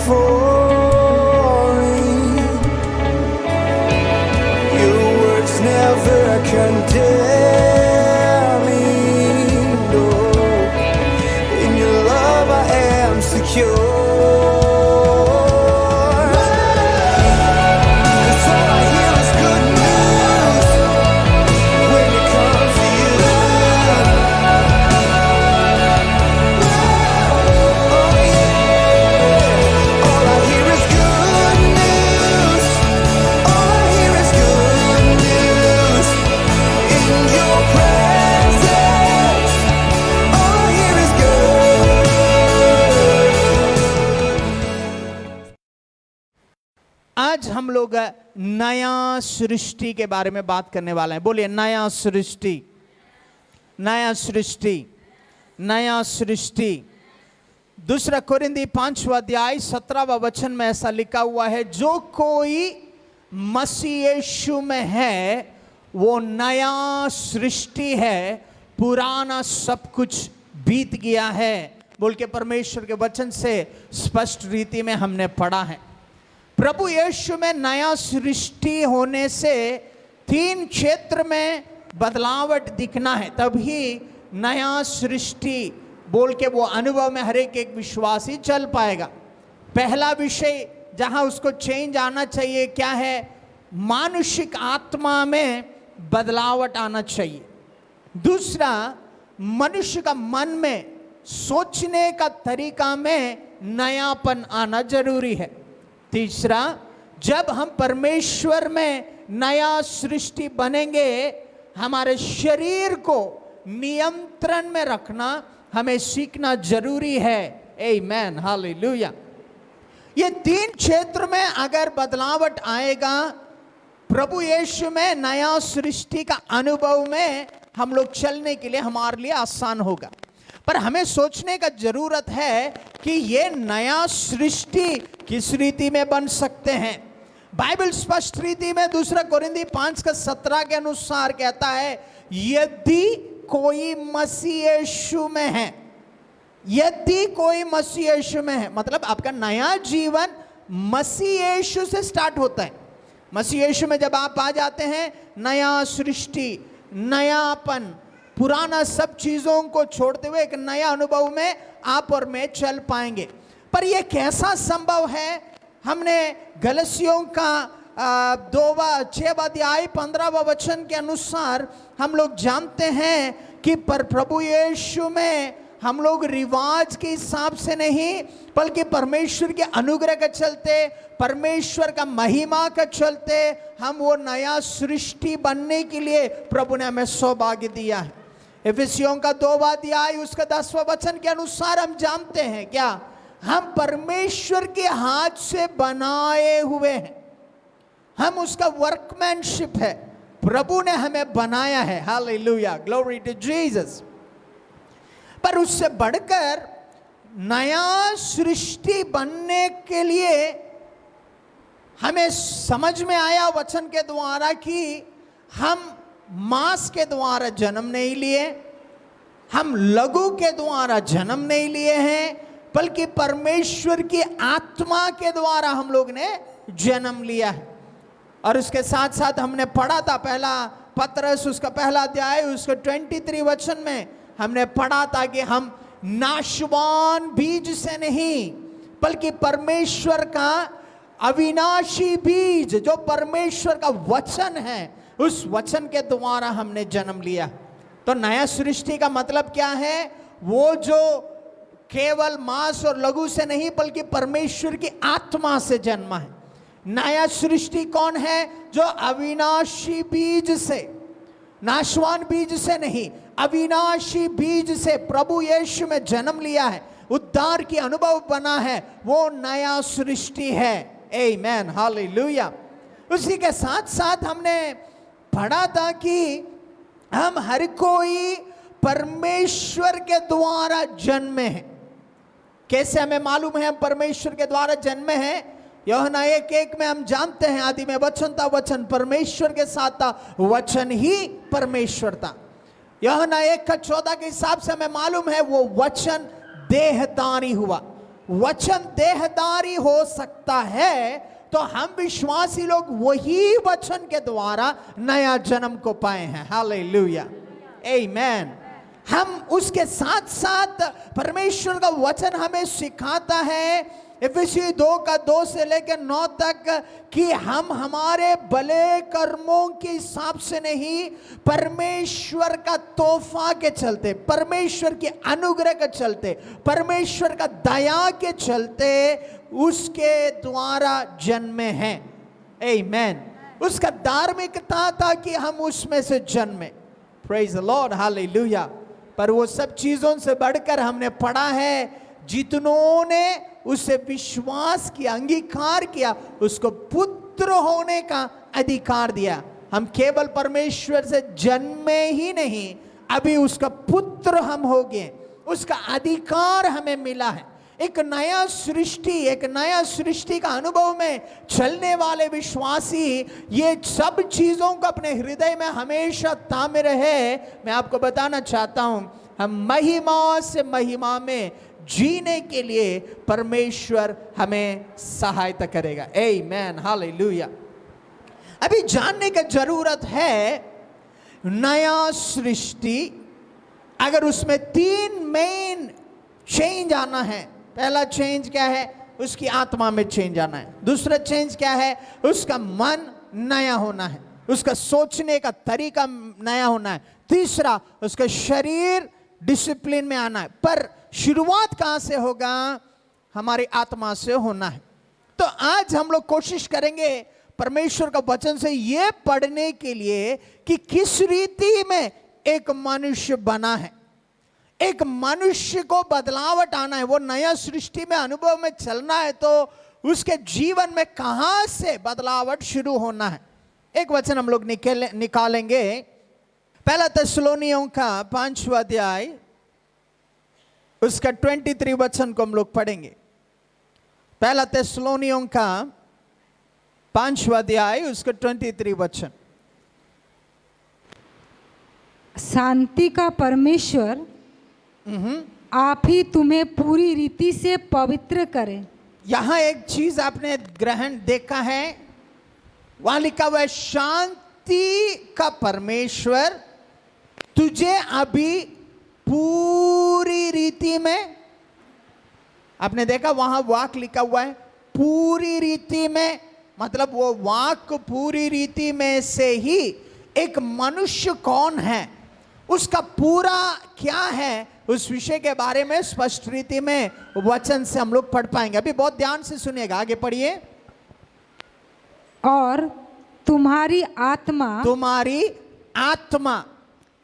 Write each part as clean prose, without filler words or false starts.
falling. Your words never condemn me. No, in your love I am secure. आज हम लोग नया सृष्टि के बारे में बात करने वाले हैं। बोलिए नया सृष्टि, नया सृष्टि, नया सृष्टि। दूसरा कोरिन्थी 5वां अध्याय 17वां वचन में ऐसा लिखा हुआ है, जो कोई मसीह यीशु में है वो नया सृष्टि है, पुराना सब कुछ बीत गया है बोल के परमेश्वर के वचन से स्पष्ट रीति में हमने पढ़ा है। प्रभु यीशु में नया सृष्टि होने से 3 क्षेत्र में बदलावट दिखना है, तभी नया सृष्टि बोल के वो अनुभव में हर एक विश्वासी चल पाएगा। पहला विषय जहां उसको चेंज आना चाहिए क्या है? मानुषिक आत्मा में बदलावट आना चाहिए। दूसरा, मनुष्य का मन में सोचने का तरीका में नयापन आना जरूरी है। तीसरा, जब हम परमेश्वर में नया सृष्टि बनेंगे, हमारे शरीर को नियंत्रण में रखना हमें सीखना जरूरी है। Amen, hallelujah. ये 3 क्षेत्र में अगर बदलावट आएगा, प्रभु यीशु में नया सृष्टि का अनुभव में हम लोग चलने के लिए हमारे लिए आसान होगा। पर हमें सोचने का जरूरत है कि ये नया सृष्टि किस रीति में बन सकते हैं। बाइबल स्पष्ट रीति में 2 कोरिन्थी 5:17 के अनुसार कहता है, यदि कोई मसीह यीशु में है, यदि कोई मसीह यीशु में है, मतलब आपका नया जीवन मसीह यीशु से स्टार्ट होता है। मसीह यीशु में जब आप आ जाते हैं, नया सृष्टि, नयापन, पुराना सब चीजों को छोड़ते हुए एक नया अनुभव में आप और मैं चल पाएंगे। पर यह कैसा संभव है? हमने गलतियों का 6वां अध्याय 15वां वचन के अनुसार हम लोग जानते हैं कि पर प्रभु यीशु में हम लोग रिवाज के हिसाब से नहीं, बल्कि परमेश्वर के अनुग्रह का चलते, परमेश्वर का महिमा का चलते, हम वो नया सृष्टि बनने के लिए प्रभु ने हमें सौभाग्य दिया है। इफिसियों का 2वां अध्याय उसका 10वां वचन के अनुसार हम जानते हैं क्या? हम परमेश्वर के हाथ से बनाए हुए हैं, हम उसका वर्कमैनशिप है, प्रभु ने हमें बनाया है। Hallelujah, glory to Jesus. पर उससे बढ़कर नया सृष्टि बनने के लिए हमें समझ में आया वचन के द्वारा कि हम मांस के द्वारा जन्म नहीं लिए, हम लघु के द्वारा जन्म नहीं लिए हैं, बल्कि परमेश्वर की आत्मा के द्वारा हम लोग ने जन्म लिया है। और उसके साथ साथ हमने पढ़ा था पहला पत्रस उसका पहला अध्याय उसका 23 वचन में हमने पढ़ा था कि हम नाशवान बीज से नहीं, बल्कि परमेश्वर का अविनाशी बीज, जो परमेश्वर का वचन है, उस वचन के द्वारा हमने जन्म लिया। तो नया सृष्टि का मतलब क्या है? वो जो केवल मांस और लघु से नहीं, बल्कि परमेश्वर की आत्मा से जन्मा है। नया सृष्टि कौन है? जो अविनाशी बीज से, नाशवान बीज से नहीं, अविनाशी बीज से प्रभु यीशु में जन्म लिया है, उद्धार की अनुभव बना है, वो नया सृष्टि है। Amen, hallelujah. उसी के साथ साथ हमने पढ़ा था कि हम हर कोई परमेश्वर के द्वारा जन्मे हैं। कैसे हमें मालूम है हम परमेश्वर के द्वारा जन्मे हैं? यूहन्ना 1:1 में हम जानते हैं, आदि में वचन था, वचन परमेश्वर के साथ था, वचन ही परमेश्वर था। यूहन्ना 1:14 के हिसाब से हमें मालूम है वो वचन देहधारी हुआ, वचन देहधारी हो सकता है, तो हम विश्वासी लोग वही वचन के द्वारा नया जन्म को पाए हैं। हालेलुया, आमीन। हम उसके साथ साथ परमेश्वर का वचन हमें सिखाता है इफिसी 2:2 से लेकर 9 तक कि हम हमारे भले कर्मों के हिसाब से नहीं, परमेश्वर का तोहफा के चलते, परमेश्वर के अनुग्रह के चलते, परमेश्वर का दया के चलते उसके द्वारा जन्मे हैं। आमीन। उसका धार्मिकता था कि हम उसमें से जन्मे। Praise the Lord, hallelujah. पर वो सब चीजों से बढ़कर हमने पढ़ा है, जितनों ने उसे विश्वास किया, अंगीकार किया, उसको पुत्र होने का अधिकार दिया। हम केवल परमेश्वर से जन्मे ही नहीं, अभी उसका पुत्र हम हो गए, उसका अधिकार हमें मिला है। एक नया सृष्टि का अनुभव में चलने वाले विश्वासी ये सब चीजों को अपने हृदय में हमेशा तामे रहे। मैं आपको बताना चाहता हूं, हम महिमा से महिमा में जीने के लिए परमेश्वर हमें सहायता करेगा। आमीन, हालेलुया। अभी जानने की जरूरत है, नया सृष्टि अगर उसमें 3 मेन चेंज आना है। पहला चेंज क्या है? उसकी आत्मा में चेंज आना है। दूसरा चेंज क्या है? उसका मन नया होना है, उसका सोचने का तरीका नया होना है। तीसरा, उसका शरीर डिसिप्लिन में आना है। पर शुरुआत कहां से होगा? हमारी आत्मा से होना है। तो आज हम लोग कोशिश करेंगे परमेश्वर का वचन से ये पढ़ने के लिए कि किस रीति में एक मनुष्य बना है। एक मनुष्य को बदलावट आना है, वो नया सृष्टि में अनुभव में चलना है, तो उसके जीवन में कहां से बदलावट शुरू होना है। एक वचन हम लोग निकालेंगे, पहला थिस्सलुनीयों का 5वां अध्याय, उसका 23 वचन को हम लोग पढ़ेंगे। पहला थिस्सलुनीयों का 5वां अध्याय, उसका 23 वचन। शांति का परमेश्वर आप ही तुम्हें पूरी रीति से पवित्र करे। यहां एक चीज आपने ग्रहण देखा है, वहां लिखा हुआ है शांति का परमेश्वर तुझे अभी पूरी रीति में, आपने देखा वहां वाक लिखा हुआ है पूरी रीति में, मतलब वो वाक पूरी रीति में से ही एक मनुष्य कौन है, उसका पूरा क्या है, उस विषय के बारे में स्पष्ट रीति में वचन से हम लोग पढ़ पाएंगे। अभी बहुत ध्यान से सुनिएगा, आगे पढ़िए। और तुम्हारी आत्मा,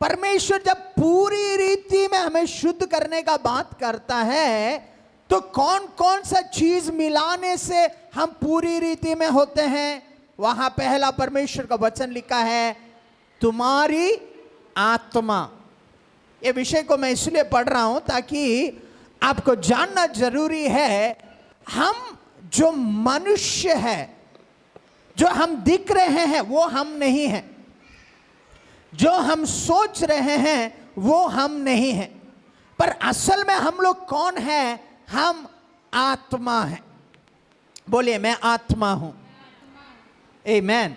परमेश्वर जब पूरी रीति में हमें शुद्ध करने का बात करता है, तो कौन कौन सा चीज मिलाने से हम पूरी रीति में होते हैं? वहां पहला परमेश्वर का वचन लिखा है तुम्हारी आत्मा। ये विषय को मैं इसलिए पढ़ रहा हूं ताकि आपको जानना जरूरी है, हम जो मनुष्य है, जो हम दिख रहे हैं वो हम नहीं हैं, जो हम सोच रहे हैं वो हम नहीं हैं, पर असल में हम लोग कौन हैं? हम आत्मा हैं। बोलिए, मैं आत्मा हूं। आमीन,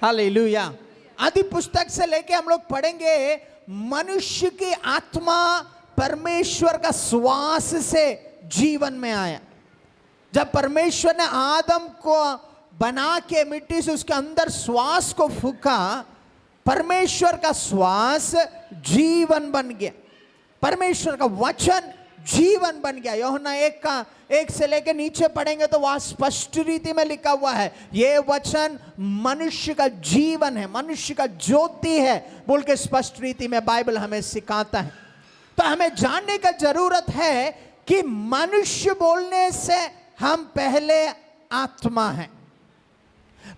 हालेलुया। आदि पुस्तक से लेके हम लोग पढ़ेंगे मनुष्य की आत्मा परमेश्वर का श्वास से जीवन में आया। जब परमेश्वर ने आदम को बना के मिट्टी से उसके अंदर श्वास को फूंका, परमेश्वर का श्वास जीवन बन गया, परमेश्वर का वचन जीवन बन गया। यूहन्ना 1 से लेकर नीचे पढ़ेंगे तो वहां स्पष्ट रीति में लिखा हुआ है ये वचन मनुष्य का जीवन है, मनुष्य का ज्योति है, बोल के स्पष्ट रीति में बाइबल हमें सिखाता है। तो हमें जानने का जरूरत है कि मनुष्य बोलने से हम पहले आत्मा हैं,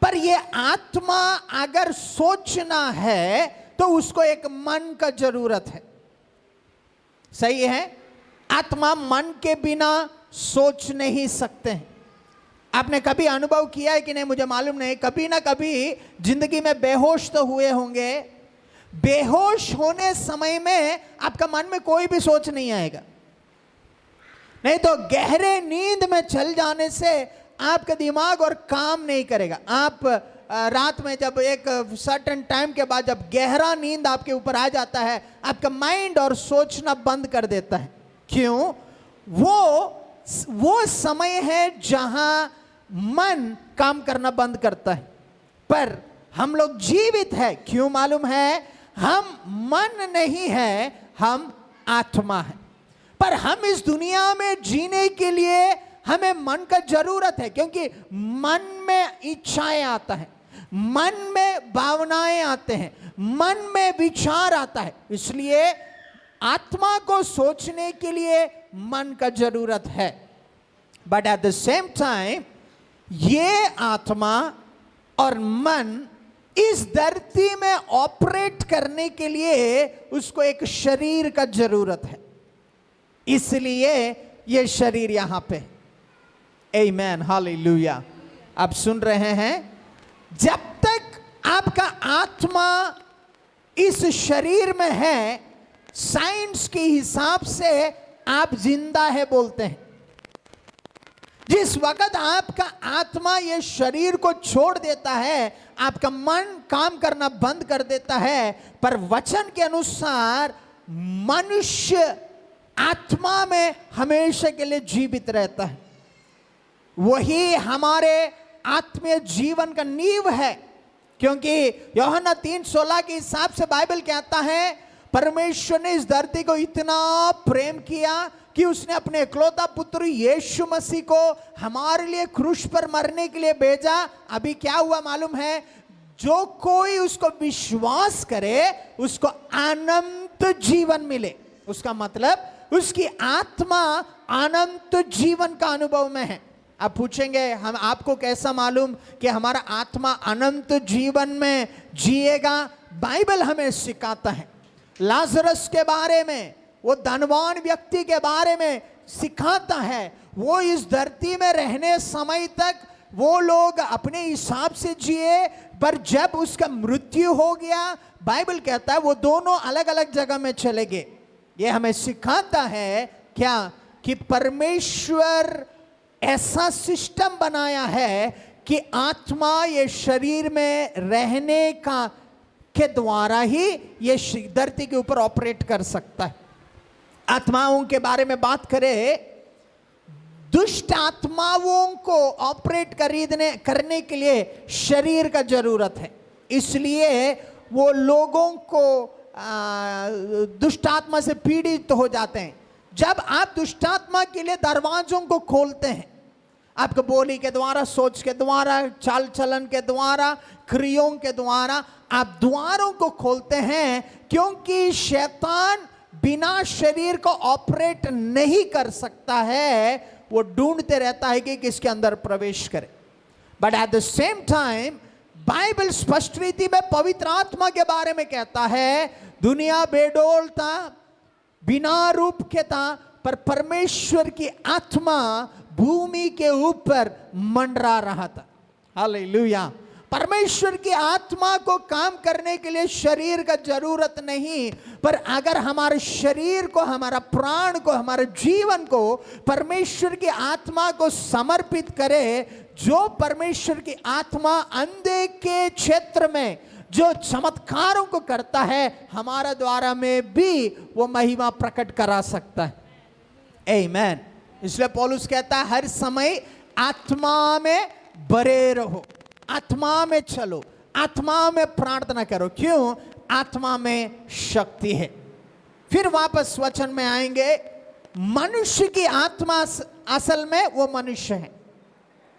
पर ये आत्मा अगर सोचना है तो उसको एक मन का जरूरत है। सही है? आत्मा मन के बिना सोच नहीं सकते हैं। आपने कभी अनुभव किया है कि नहीं मुझे मालूम नहीं, कभी ना कभी जिंदगी में बेहोश तो हुए होंगे। बेहोश होने समय में आपका मन में कोई भी सोच नहीं आएगा, नहीं तो गहरे नींद में चल जाने से आपका दिमाग और काम नहीं करेगा। आप रात में जब एक सर्टेन टाइम के बाद जब गहरा नींद आपके ऊपर आ जाता है, आपका माइंड और सोचना बंद कर देता है। क्यों? वो समय है जहां मन काम करना बंद करता है। पर हम लोग जीवित है, क्यों मालूम है? हम मन नहीं है, हम आत्मा है। पर हम इस दुनिया में जीने के लिए हमें मन का जरूरत है, क्योंकि मन में इच्छाएं आता है, मन में भावनाएं आते हैं, मन में विचार आता है। इसलिए आत्मा को सोचने के लिए मन का जरूरत है। But at the same time ये आत्मा और मन इस धरती में ऑपरेट करने के लिए उसको एक शरीर का जरूरत है। इसलिए ये शरीर यहां पे। आमेन, हालेलुया। आप सुन रहे हैं? जब तक आपका आत्मा इस शरीर में है, साइंस के हिसाब से आप जिंदा है बोलते हैं। जिस वक्त आपका आत्मा ये शरीर को छोड़ देता है, आपका मन काम करना बंद कर देता है। पर वचन के अनुसार मनुष्य आत्मा में हमेशा के लिए जीवित रहता है। वही हमारे आत्मीय जीवन का नींव है, क्योंकि यूहन्ना 3:16 के हिसाब से बाइबल कहता है, परमेश्वर ने इस धरती को इतना प्रेम किया कि उसने अपने इकलौता पुत्र यीशु मसीह को हमारे लिए क्रूस पर मरने के लिए भेजा। अभी क्या हुआ मालूम है? जो कोई उसको विश्वास करे उसको अनंत जीवन मिले। उसका मतलब उसकी आत्मा अनंत जीवन का अनुभव में है। आप पूछेंगे, हम आपको कैसा मालूम कि हमारा आत्मा अनंत जीवन में जिएगा? बाइबल हमें सिखाता है। लाजरस के बारे में, वो धनवान व्यक्ति के बारे में सिखाता है। वो इस धरती में रहने समय तक वो लोग अपने हिसाब से जिए, पर जब उसका मृत्यु हो गया, बाइबल कहता है वो दोनों अलग अलग जगह में चले गए। ये हमें सिखाता है क्या? कि परमेश्वर ऐसा सिस्टम बनाया है कि आत्मा ये शरीर में रहने का के द्वारा ही ये धरती के ऊपर ऑपरेट कर सकता है। आत्माओं के बारे में बात करें, दुष्ट आत्माओं को ऑपरेट करने के लिए शरीर का जरूरत है। इसलिए वो लोगों को दुष्ट आत्मा से पीड़ित हो जाते हैं। जब आप दुष्ट आत्मा के लिए दरवाजों को खोलते हैं, आपके बोली के द्वारा, सोच के द्वारा, चाल चलन के द्वारा, क्रियों के द्वारा आप द्वारों को खोलते हैं, क्योंकि शैतान बिना शरीर को ऑपरेट नहीं कर सकता है। वो ढूंढते रहता है कि किसके अंदर प्रवेश करे। But at the same time Bible स्पष्ट रीति में पवित्र आत्मा के बारे में कहता है, दुनिया बेडोल था, बिना रूप के था, पर परमेश्वर की आत्मा भूमि के ऊपर मंडरा रहा था। हालेलुया। परमेश्वर की आत्मा को काम करने के लिए शरीर का जरूरत नहीं, पर अगर हमारे शरीर को, हमारा प्राण को, हमारे जीवन को परमेश्वर की आत्मा को समर्पित करे, जो परमेश्वर की आत्मा अंधे के क्षेत्र में जो चमत्कारों को करता है, हमारा द्वारा में भी वो महिमा प्रकट करा सकता है। आमेन। इसलिए पौलुस कहता है, हर समय आत्मा में बरे रहो, आत्मा में चलो, आत्मा में प्रार्थना करो। क्यों? आत्मा में शक्ति है। फिर वापस वचन में आएंगे, मनुष्य की आत्मा असल में वो मनुष्य है।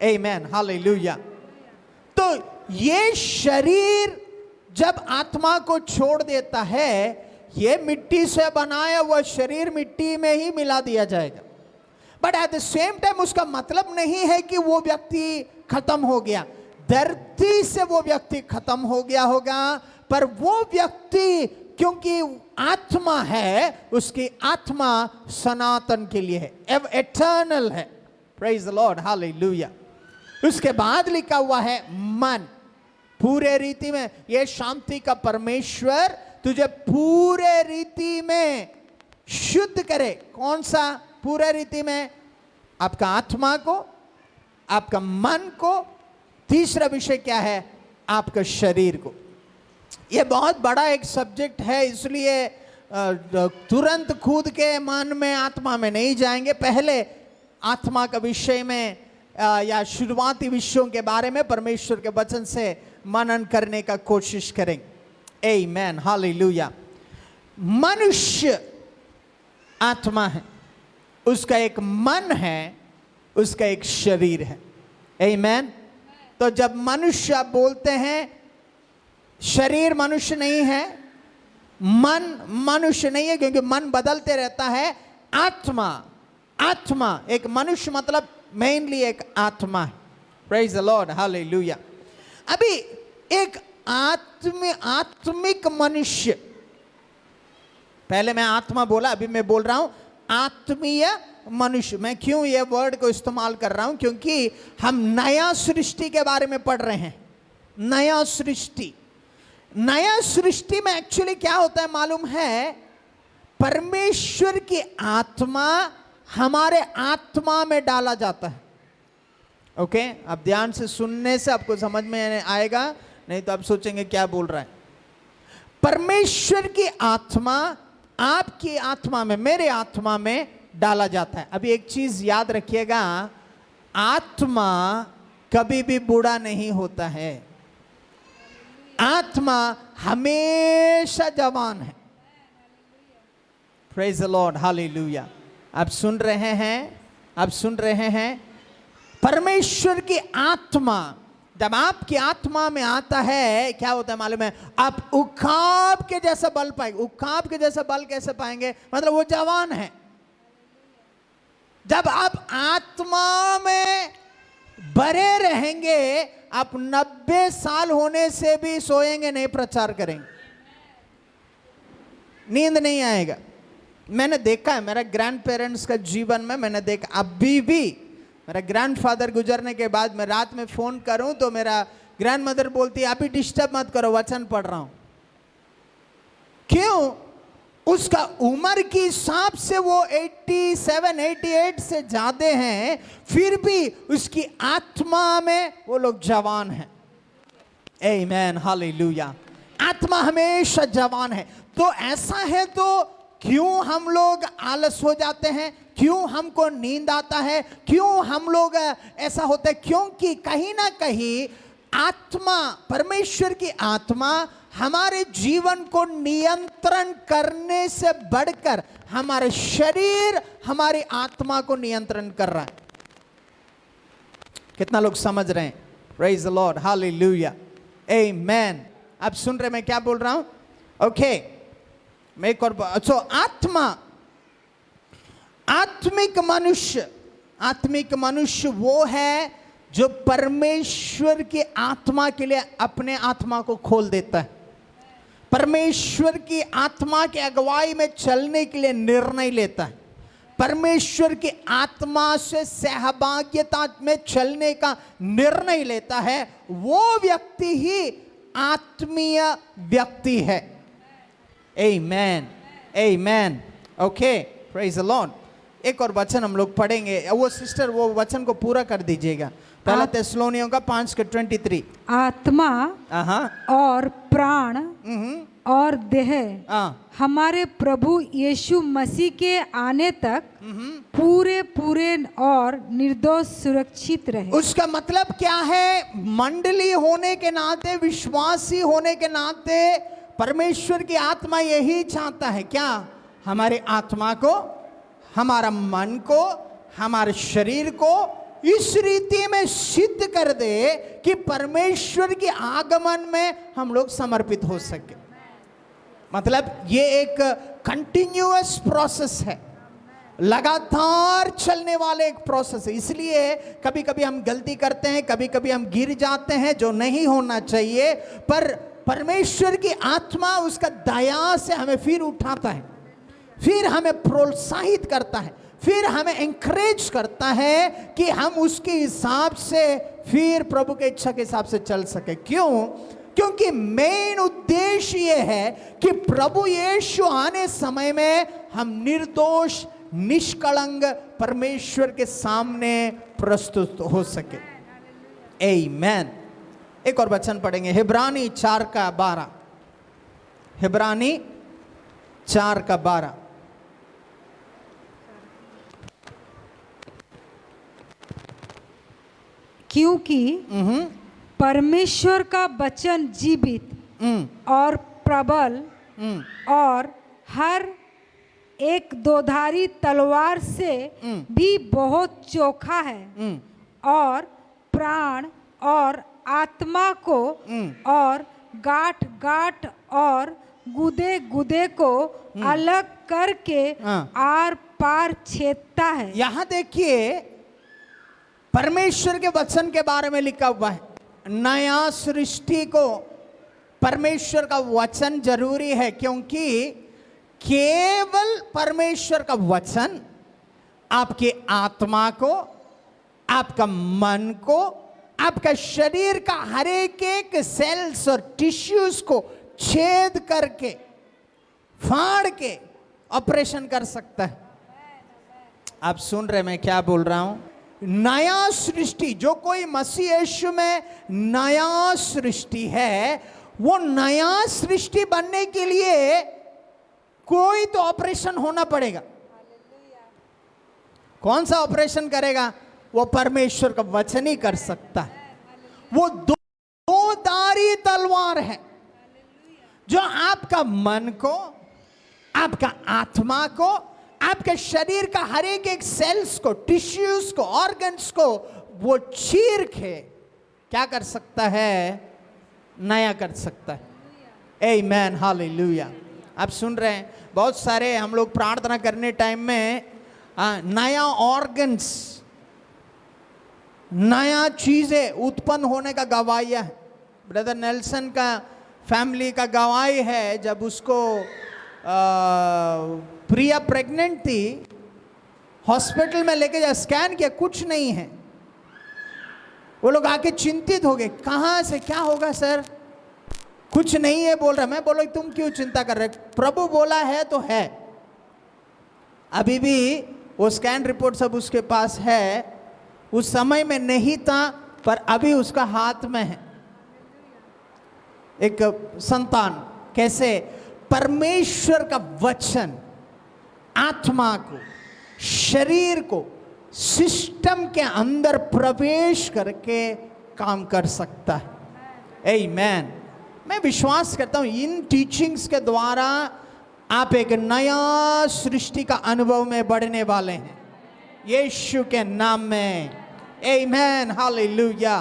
Amen, hallelujah. तो ये शरीर जब आत्मा को छोड़ देता है, ये मिट्टी से बनाया हुआ शरीर मिट्टी में ही मिला दिया जाएगा। But at the same time उसका मतलब नहीं है कि वो व्यक्ति खत्म हो गया, धरती से वो व्यक्ति खत्म हो गया होगा, पर वो व्यक्ति क्योंकि आत्मा है, उसकी आत्मा सनातन के लिए है, एटर्नल है। Praise the Lord, hallelujah. उसके बाद लिखा हुआ है मन। पूरे रीति में ये शांति का परमेश्वर तुझे पूरे रीति में शुद्ध करे। कौन सा पूरे रीति में आपका आत्मा को, आपका मन को, तीसरा विषय क्या है, आपका शरीर को। यह बहुत बड़ा एक सब्जेक्ट है, इसलिए तुरंत कूद के मन में आत्मा में नहीं जाएंगे। पहले आत्मा का विषय में या शुरुआती विषयों के बारे में परमेश्वर के वचन से मनन करने का कोशिश करेंगे। आमीन, हालेलुया। मनुष्य आत्मा है, उसका एक मन है, उसका एक शरीर है। आमीन। तो जब मनुष्य आप बोलते हैं, शरीर मनुष्य नहीं है, मन मनुष्य नहीं है, क्योंकि मन बदलते रहता है। आत्मा एक मनुष्य मतलब मेनली एक आत्मा है। Praise the Lord, hallelujah. अभी एक आत्मिक मनुष्य, पहले मैं आत्मा बोला, अभी मैं बोल रहा हूं आत्मीय मनुष्य। मैं क्यों ये वर्ड को इस्तेमाल कर रहा हूं, क्योंकि हम नया सृष्टि के बारे में पढ़ रहे हैं। नया सृष्टि में एक्चुअली क्या होता है मालूम है, परमेश्वर की आत्मा हमारे आत्मा में डाला जाता है। ओके, अब ध्यान से सुनने से आपको समझ में आएगा, नहीं तो आप सोचेंगे क्या बोल रहा है। परमेश्वर की आत्मा आपकी आत्मा में, मेरे आत्मा में डाला जाता है। अभी एक चीज याद रखिएगा, आत्मा कभी भी बूढ़ा नहीं होता है। आत्मा हमेशा जवान है। Praise the Lord, hallelujah. आप सुन रहे हैं, परमेश्वर की आत्मा जब आपकी आत्मा में आता है, क्या होता है मालूम है, आप उखाब के जैसा बल पाएंगे। उखाब के जैसा बल कैसे पाएंगे, मतलब वो जवान है। जब आप आत्मा में भरे रहेंगे, आप 90 साल होने से भी सोएंगे नहीं, प्रचार करेंगे, नींद नहीं आएगा। मैंने देखा है, मेरा ग्रैंड पेरेंट्स का जीवन में मैंने देखा, अभी भी मेरा ग्रैंडफादर गुजरने के बाद मैं रात में फोन करूं तो मेरा ग्रैंड मदर बोलती है, अभी डिस्टर्ब मत करो, वचन पढ़ रहा हूं। क्यों? उसका उम्र के हिसाब से वो 87, 88 से ज्यादा हैं, फिर भी उसकी आत्मा में वो लोग जवान हैं। आमीन, हालेलुया। आत्मा हमेशा जवान है। तो ऐसा है तो क्यों हम लोग आलस हो जाते हैं, क्यों हमको नींद आता है, क्यों हम लोग ऐसा होता है? क्योंकि कहीं ना कहीं आत्मा, परमेश्वर की आत्मा हमारे जीवन को नियंत्रण करने से बढ़कर हमारे शरीर हमारी आत्मा को नियंत्रण कर रहा है। कितना लोग समझ रहे हैं? प्रेज द लॉर्ड, हालेलुया, आमेन। आप सुन रहे मैं क्या बोल रहा हूं? ओके, मैं एक और आत्मिक मनुष्य वो है जो परमेश्वर की आत्मा के लिए अपने आत्मा को खोल देता है, परमेश्वर की आत्मा के अगुवाई में चलने के लिए निर्णय लेता है, परमेश्वर की आत्मा से सहभागिता में चलने का निर्णय लेता है। वो व्यक्ति ही आत्मीय व्यक्ति है। Amen, amen. Okay, praise the Lord. एक और वचन हम लोग पढ़ेंगे, वो सिस्टर वो वचन को पूरा कर दीजिएगा। पहला थिस्सलुनीयों का 5:23। आत्मा और प्राण और देह हमारे प्रभु यीशु मसीह के आने तक पूरे और निर्दोष सुरक्षित रहे। उसका मतलब क्या है? मंडली होने के नाते, विश्वासी होने के नाते परमेश्वर की आत्मा यही चाहता है, क्या? हमारे आत्मा को, हमारा मन को, हमारे शरीर को इस रीति में सिद्ध कर दे कि परमेश्वर के आगमन में हम लोग समर्पित हो सके। मतलब ये एक कंटिन्यूअस प्रोसेस है, लगातार चलने वाले एक प्रोसेस है। इसलिए कभी कभी हम गलती करते हैं, कभी कभी हम गिर जाते हैं, जो नहीं होना चाहिए, पर परमेश्वर की आत्मा उसका दया से हमें फिर उठाता है, फिर हमें प्रोत्साहित करता है, फिर हमें एंकरेज करता है कि हम उसके हिसाब से फिर प्रभु के इच्छा के हिसाब से चल सके। क्यों? क्योंकि मेन उद्देश्य ये है कि प्रभु यीशु आने समय में हम निर्दोष निष्कलंक परमेश्वर के सामने प्रस्तुत हो सके। आमीन। एक और वचन पढ़ेंगे, हिब्रानी 4:12। हिब्रानी 4:12। क्योंकि परमेश्वर का वचन जीवित और प्रबल और हर एक दोधारी तलवार से भी बहुत चोखा है और प्राण और आत्मा को और गांठ गांठ और गुदे गुदे को अलग करके आर पार छेदता है। यहां देखिए परमेश्वर के वचन के बारे में लिखा हुआ है। नया सृष्टि को परमेश्वर का वचन जरूरी है, क्योंकि केवल परमेश्वर का वचन आपकी आत्मा को, आपका मन को, आपका शरीर का हर एक सेल्स और टिश्यूज को छेद करके, फाड़ के ऑपरेशन कर सकता है। आप सुन रहे मैं क्या बोल रहा हूं? नया सृष्टि, जो कोई मसीह यीशु में नया सृष्टि है, वो नया सृष्टि बनने के लिए कोई तो ऑपरेशन होना पड़ेगा। कौन सा ऑपरेशन करेगा? वो परमेश्वर का वचन ही कर सकता है। वो दो धारी तलवार है जो आपका मन को, आपका आत्मा को, आपके शरीर का हर एक सेल्स को, टिश्यूज को, ऑर्गन्स को वो चीर के क्या कर सकता है? नया कर सकता है। आमीन, हालेलुया। आप सुन रहे हैं, बहुत सारे हम लोग प्रार्थना करने टाइम में नया ऑर्गन्स, नया चीजें उत्पन्न होने का गवाहियां है। ब्रदर नेल्सन का फैमिली का गवाही है, जब उसको प्रिया प्रेग्नेंट थी, हॉस्पिटल में लेके जा स्कैन किया, कुछ नहीं है। वो लोग आके चिंतित हो गए, कहाँ से क्या होगा सर? कुछ नहीं है बोल रहा। मैं बोला तुम क्यों चिंता कर रहे? प्रभु बोला है तो है। अभी भी वो स्कैन रिपोर्ट सब उसके पास है। उस समय में नहीं था, पर अभी उसका हाथ में है एक संतान। कैसे? परमेश्वर का वचन आत्मा को, शरीर को, सिस्टम के अंदर प्रवेश करके काम कर सकता है। आमीन। मैं विश्वास करता हूं इन टीचिंग्स के द्वारा आप एक नया सृष्टि का अनुभव में बढ़ने वाले हैं, यीशु के नाम में। आमीन, हालेलुया।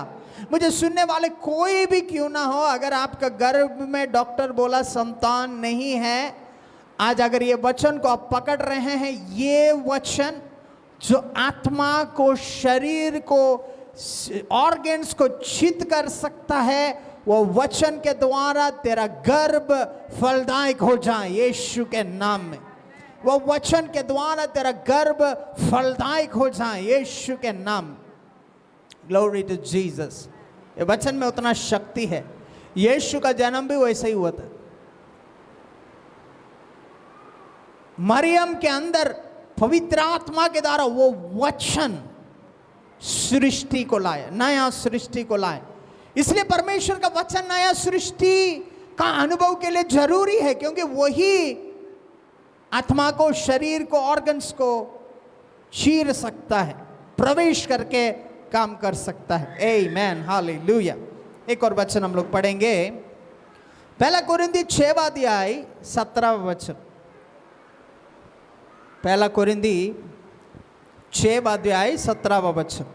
मुझे सुनने वाले कोई भी क्यों ना हो, अगर आपका गर्भ में डॉक्टर बोला संतान नहीं है, आज अगर ये वचन को आप पकड़ रहे हैं, ये वचन जो आत्मा को, शरीर को, ऑर्गन्स को छिद कर सकता है, वो वचन के द्वारा तेरा गर्भ फलदायक हो जाए यीशु के नाम में। वो वचन के द्वारा तेरा गर्भ फलदायक हो जाए यीशु के नाम। Glory to Jesus. ये वचन में उतना शक्ति है। यीशु का जन्म भी वैसे ही हुआ था। मरियम के अंदर पवित्र आत्मा के द्वारा वो वचन सृष्टि को लाया, नया सृष्टि को लाया। इसलिए परमेश्वर का वचन नया सृष्टि का अनुभव के लिए जरूरी है, क्योंकि वही आत्मा को, शरीर को, ऑर्गन्स को चीर सकता है, प्रवेश करके काम कर सकता है। आमीन, हालेलुया। एक और वचन हम लोग पढ़ेंगे, 1 कोरिन्थी 6:17 वचन। 1 कोरिन्थी 6:17 वचन।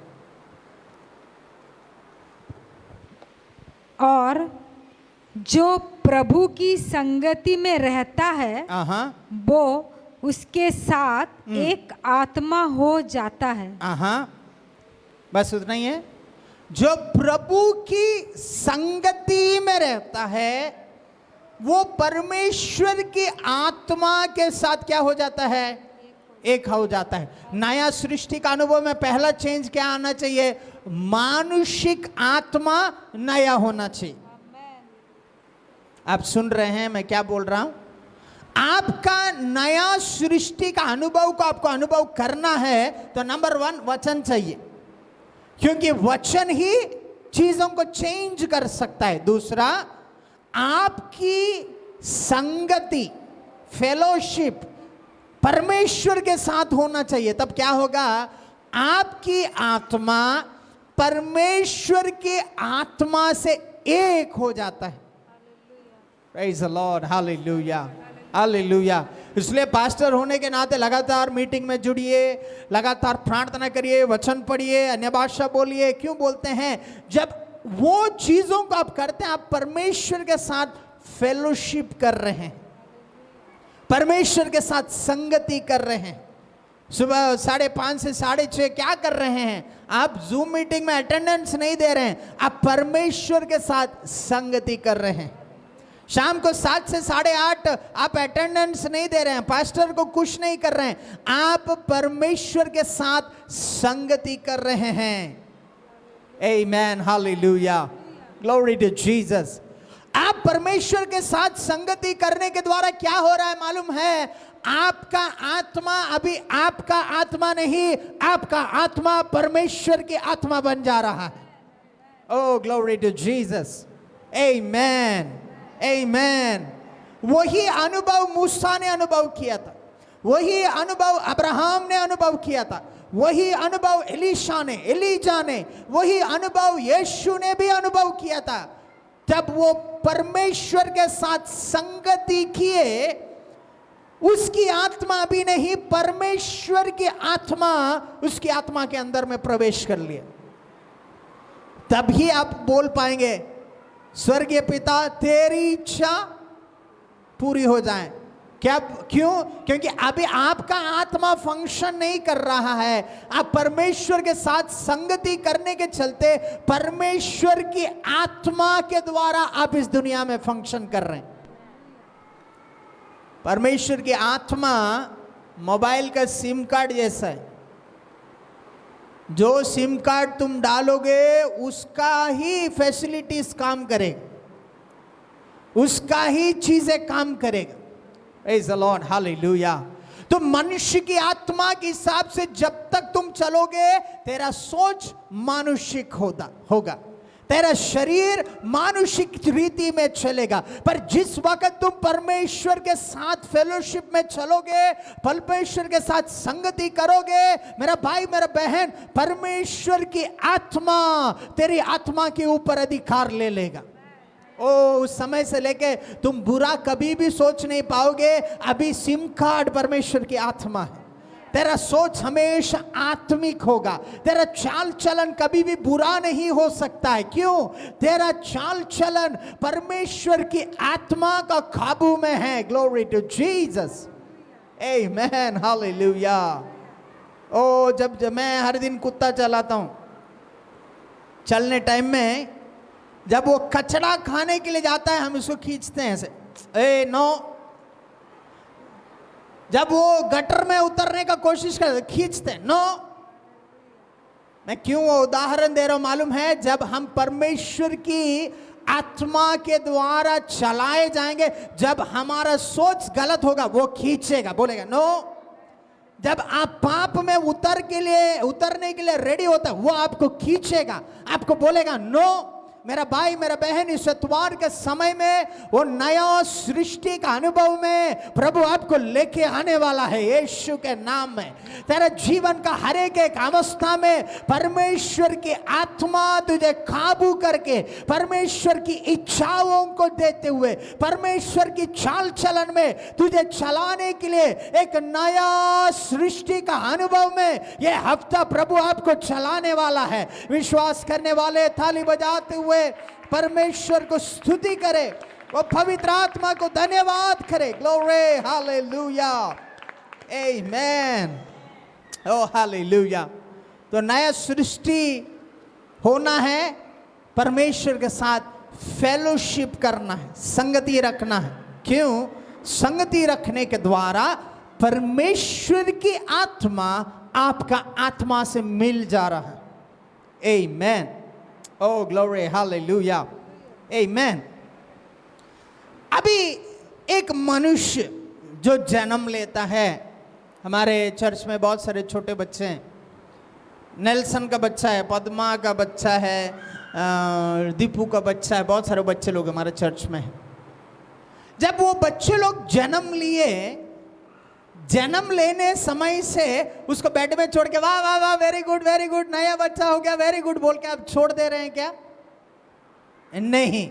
और जो प्रभु की संगति में रहता है वो उसके साथ एक आत्मा हो जाता है। बस उतना ही है। जो प्रभु की संगति में रहता है वो परमेश्वर की आत्मा के साथ क्या हो जाता है? एक हो जाता है। नया सृष्टि का अनुभव में पहला चेंज क्या आना चाहिए? मानुषिक आत्मा नया होना चाहिए। आप सुन रहे हैं मैं क्या बोल रहा हूं? आपका नया सृष्टि का अनुभव को आपको अनुभव करना है तो नंबर 1 वचन चाहिए, क्योंकि वचन ही चीजों को चेंज कर सकता है। दूसरा, आपकी संगति, फेलोशिप परमेश्वर के साथ होना चाहिए। तब क्या होगा? आपकी आत्मा परमेश्वर की आत्मा से एक हो जाता है। Praise the Lord, hallelujah, hallelujah. इसलिए पास्टर होने के नाते लगातार मीटिंग में जुड़िए, लगातार प्रार्थना करिए, वचन पढ़िए, अन्य भाषा बोलिए। क्यों बोलते हैं? जब वो चीजों को आप करते हैं, आप परमेश्वर के साथ फेलोशिप कर रहे हैं, परमेश्वर के साथ संगति कर रहे हैं। सुबह 5:30 से 6:30 क्या कर रहे हैं? आप जूम मीटिंग में अटेंडेंस नहीं दे रहे हैं, आप परमेश्वर के साथ संगति कर रहे हैं। शाम को 7 से 8:30 आप अटेंडेंस नहीं दे रहे हैं, पास्टर को कुछ नहीं कर रहे हैं, आप परमेश्वर के साथ संगति कर रहे हैं। आमेन, हालेलुया, ग्लोरी टू जीसस। आप परमेश्वर के साथ संगति करने के द्वारा क्या हो रहा है मालूम है? आपका आत्मा अभी आपका आत्मा नहीं, आपका आत्मा परमेश्वर की आत्मा बन जा रहा है। ओह ग्लोरी टू जीसस, आमेन, आमेन। वही अनुभव मूसा ने अनुभव किया था, वही अनुभव अब्राहम ने अनुभव किया था, वही अनुभव एलीशा ने, एलीजा ने, वही अनुभव यीशु ने भी अनुभव किया था। जब वो परमेश्वर के साथ संगति किए, उसकी आत्मा भी नहीं, परमेश्वर की आत्मा उसकी आत्मा के अंदर में प्रवेश कर लिया। तभी आप बोल पाएंगे, स्वर्गीय पिता तेरी इच्छा पूरी हो जाए। क्या? क्यों? क्योंकि अभी आपका आत्मा फंक्शन नहीं कर रहा है। आप परमेश्वर के साथ संगति करने के चलते परमेश्वर की आत्मा के द्वारा आप इस दुनिया में फंक्शन कर रहे हैं। परमेश्वर की आत्मा मोबाइल का सिम कार्ड जैसा है। जो सिम कार्ड तुम डालोगे उसका ही फैसिलिटीज काम करेगा, उसका ही चीजें काम करेगा। Praise the Lord, hallelujah. तो मनुष्य की आत्मा के हिसाब से जब तक तुम चलोगे, तेरा सोच मानुषिक होगा, तेरा शरीर मानुषिक रीति में चलेगा। पर जिस वक्त तुम परमेश्वर के साथ फेलोशिप में चलोगे, परमेश्वर के साथ संगति करोगे, मेरा भाई मेरा बहन, परमेश्वर की आत्मा तेरी आत्मा के ऊपर अधिकार ले लेगा। उस समय से लेके तुम बुरा कभी भी सोच नहीं पाओगे। अभी सिम कार्ड परमेश्वर की आत्मा है, तेरा सोच हमेशा आत्मिक होगा, तेरा चाल चलन कभी भी बुरा नहीं हो सकता है। क्यों? तेरा चाल चलन परमेश्वर की आत्मा का काबू में है। Glory to Jesus, amen, hallelujah. जब मैं हर दिन कुत्ता चलाता हूं, चलने टाइम में जब वो कचरा खाने के लिए जाता है, हम उसको खींचते हैं ऐसे, नो। जब वो गटर में उतरने का कोशिश करते, खींचते हैं, नो। मैं क्यों वो उदाहरण दे रहा हूं मालूम है? जब हम परमेश्वर की आत्मा के द्वारा चलाए जाएंगे, जब हमारा सोच गलत होगा, वो खींचेगा, बोलेगा नो। जब आप पाप में उतरने के लिए रेडी होता है, वो आपको खींचेगा, आपको बोलेगा नो। मेरा भाई मेरा बहन, इस इतवार के समय में वो नया सृष्टि का अनुभव में प्रभु आपको लेके आने वाला है यीशु के नाम में। तेरे जीवन का हर एक अवस्था में परमेश्वर की आत्मा तुझे काबू करके, परमेश्वर की इच्छाओं को देते हुए, परमेश्वर की चाल चलन में तुझे चलाने के लिए एक नया सृष्टि का अनुभव में यह हफ्ता प्रभु आपको चलाने वाला है। विश्वास करने वाले ताली बजाते हुए परमेश्वर को स्तुति करे, वो पवित्र आत्मा को धन्यवाद करे। ग्लोरी, हालेलुया, आमेन, ओ हालेलुया। तो नया सृष्टि होना है, परमेश्वर के साथ फेलोशिप करना है, संगति रखना है। क्यों? संगति रखने के द्वारा परमेश्वर की आत्मा आपका आत्मा से मिल जा रहा है। आमेन, Oh glory, hallelujah, amen। अभी एक मनुष्य जो जन्म लेता है, हमारे चर्च में बहुत सारे छोटे बच्चे हैं, नेल्सन का बच्चा है, पद्मा का बच्चा है, दीपू का बच्चा है, बहुत सारे बच्चे लोग हमारे चर्च में हैं। जब वो बच्चे लोग जन्म लिए, जन्म लेने समय से उसको बेड में छोड़ के वाह वाह वाह वेरी गुड नया बच्चा हो गया वेरी गुड बोल के आप छोड़ दे रहे हैं क्या? नहीं,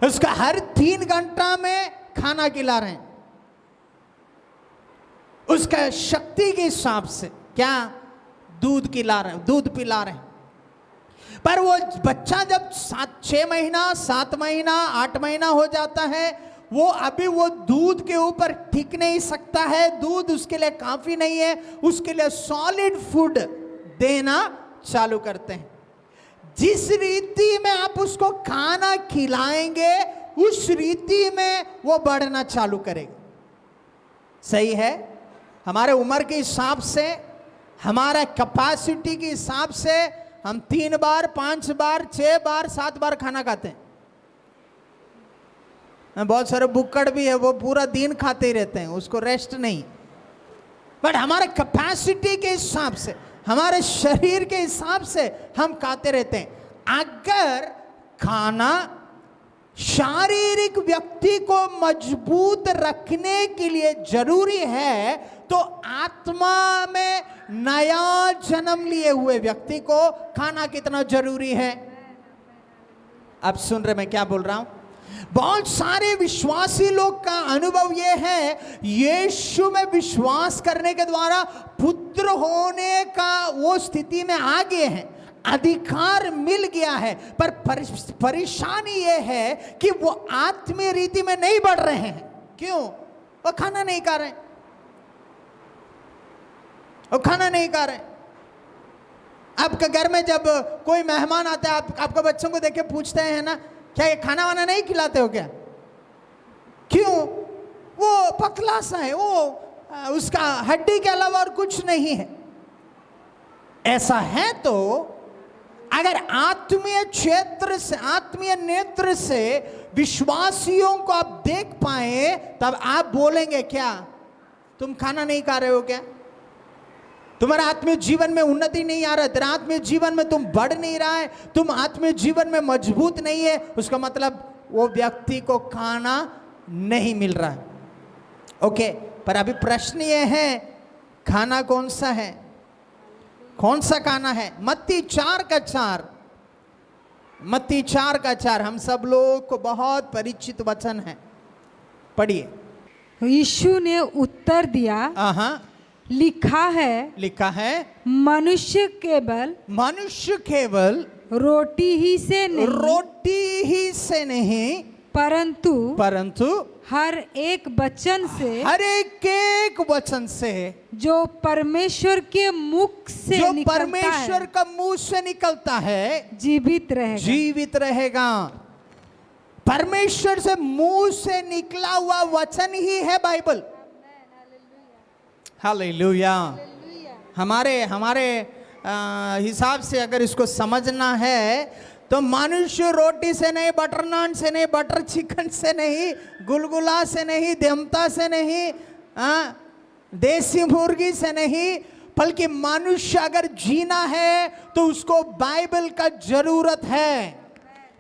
उसका हर 3 घंटा में खाना खिला रहे हैं, उसका शक्ति के हिसाब से क्या दूध खिला रहे हैं, दूध पिला रहे हैं। पर वो बच्चा जब 6 महीना 7 महीना 8 महीना हो जाता है, वो अभी वो दूध के ऊपर टिक नहीं सकता है, दूध उसके लिए काफी नहीं है, उसके लिए सॉलिड फूड देना चालू करते हैं। जिस रीति में आप उसको खाना खिलाएंगे उस रीति में वो बढ़ना चालू करेगा। सही है? हमारे उम्र के हिसाब से, हमारा कैपेसिटी के हिसाब से हम 3 बार 5 बार 6 बार 7 बार खाना खाते हैं। बहुत सारे बुक्कड़ भी है, वो पूरा दिन खाते ही रहते हैं, उसको रेस्ट नहीं। बट हमारे कैपेसिटी के हिसाब से, हमारे शरीर के हिसाब से हम खाते रहते हैं। अगर खाना शारीरिक व्यक्ति को मजबूत रखने के लिए जरूरी है, तो आत्मा में नया जन्म लिए हुए व्यक्ति को खाना कितना जरूरी है? आप सुन रहे मैं क्या बोल रहा हूं? बहुत सारे विश्वासी लोग का अनुभव यह है, यीशु में विश्वास करने के द्वारा पुत्र होने का वो स्थिति में आ गए हैं, अधिकार मिल गया है, पर परेशानी ये है कि वो आत्मीय रीति में नहीं बढ़ रहे हैं। क्यों? वो खाना नहीं खा रहे, वो खाना नहीं खा रहे। आपके घर में जब कोई मेहमान आता है, आपके बच्चों को देख के पूछते हैं ना, क्या ये खाना वाना नहीं खिलाते हो क्या? क्यों? वो पतला सा है, वो उसका हड्डी के अलावा और कुछ नहीं है। ऐसा है तो अगर आत्मीय क्षेत्र से, आत्मीय नेत्र से विश्वासियों को आप देख पाए, तब आप बोलेंगे क्या तुम खाना नहीं खा रहे हो क्या? तुम्हारा आत्मीय जीवन में उन्नति नहीं आ रहा है, तेरा आत्मीय जीवन में तुम बढ़ नहीं रहा है, तुम आत्मीय जीवन में मजबूत नहीं है, उसका मतलब वो व्यक्ति को खाना नहीं मिल रहा है। ओके, पर अभी प्रश्न ये है, खाना कौन सा है? कौन सा खाना है? मत्ती 4:4, मत्ती 4:4 हम सब लोग को बहुत परिचित वचन है, पढ़िए। यीशु ने उत्तर दिया, लिखा है मनुष्य केवल रोटी ही से नहीं परंतु हर एक वचन से जो परमेश्वर के मुख से परमेश्वर का मुंह से निकलता है जीवित रहेगा। परमेश्वर से मुंह से निकला हुआ वचन ही है बाइबल। हालेलुया। हमारे हिसाब से अगर इसको समझना है तो मनुष्य रोटी से नहीं, बटर नान से नहीं, बटर चिकन से नहीं, गुलगुला से नहीं, देमता से नहीं, देसी मुर्गी से नहीं, बल्कि मनुष्य अगर जीना है तो उसको बाइबल का जरूरत है,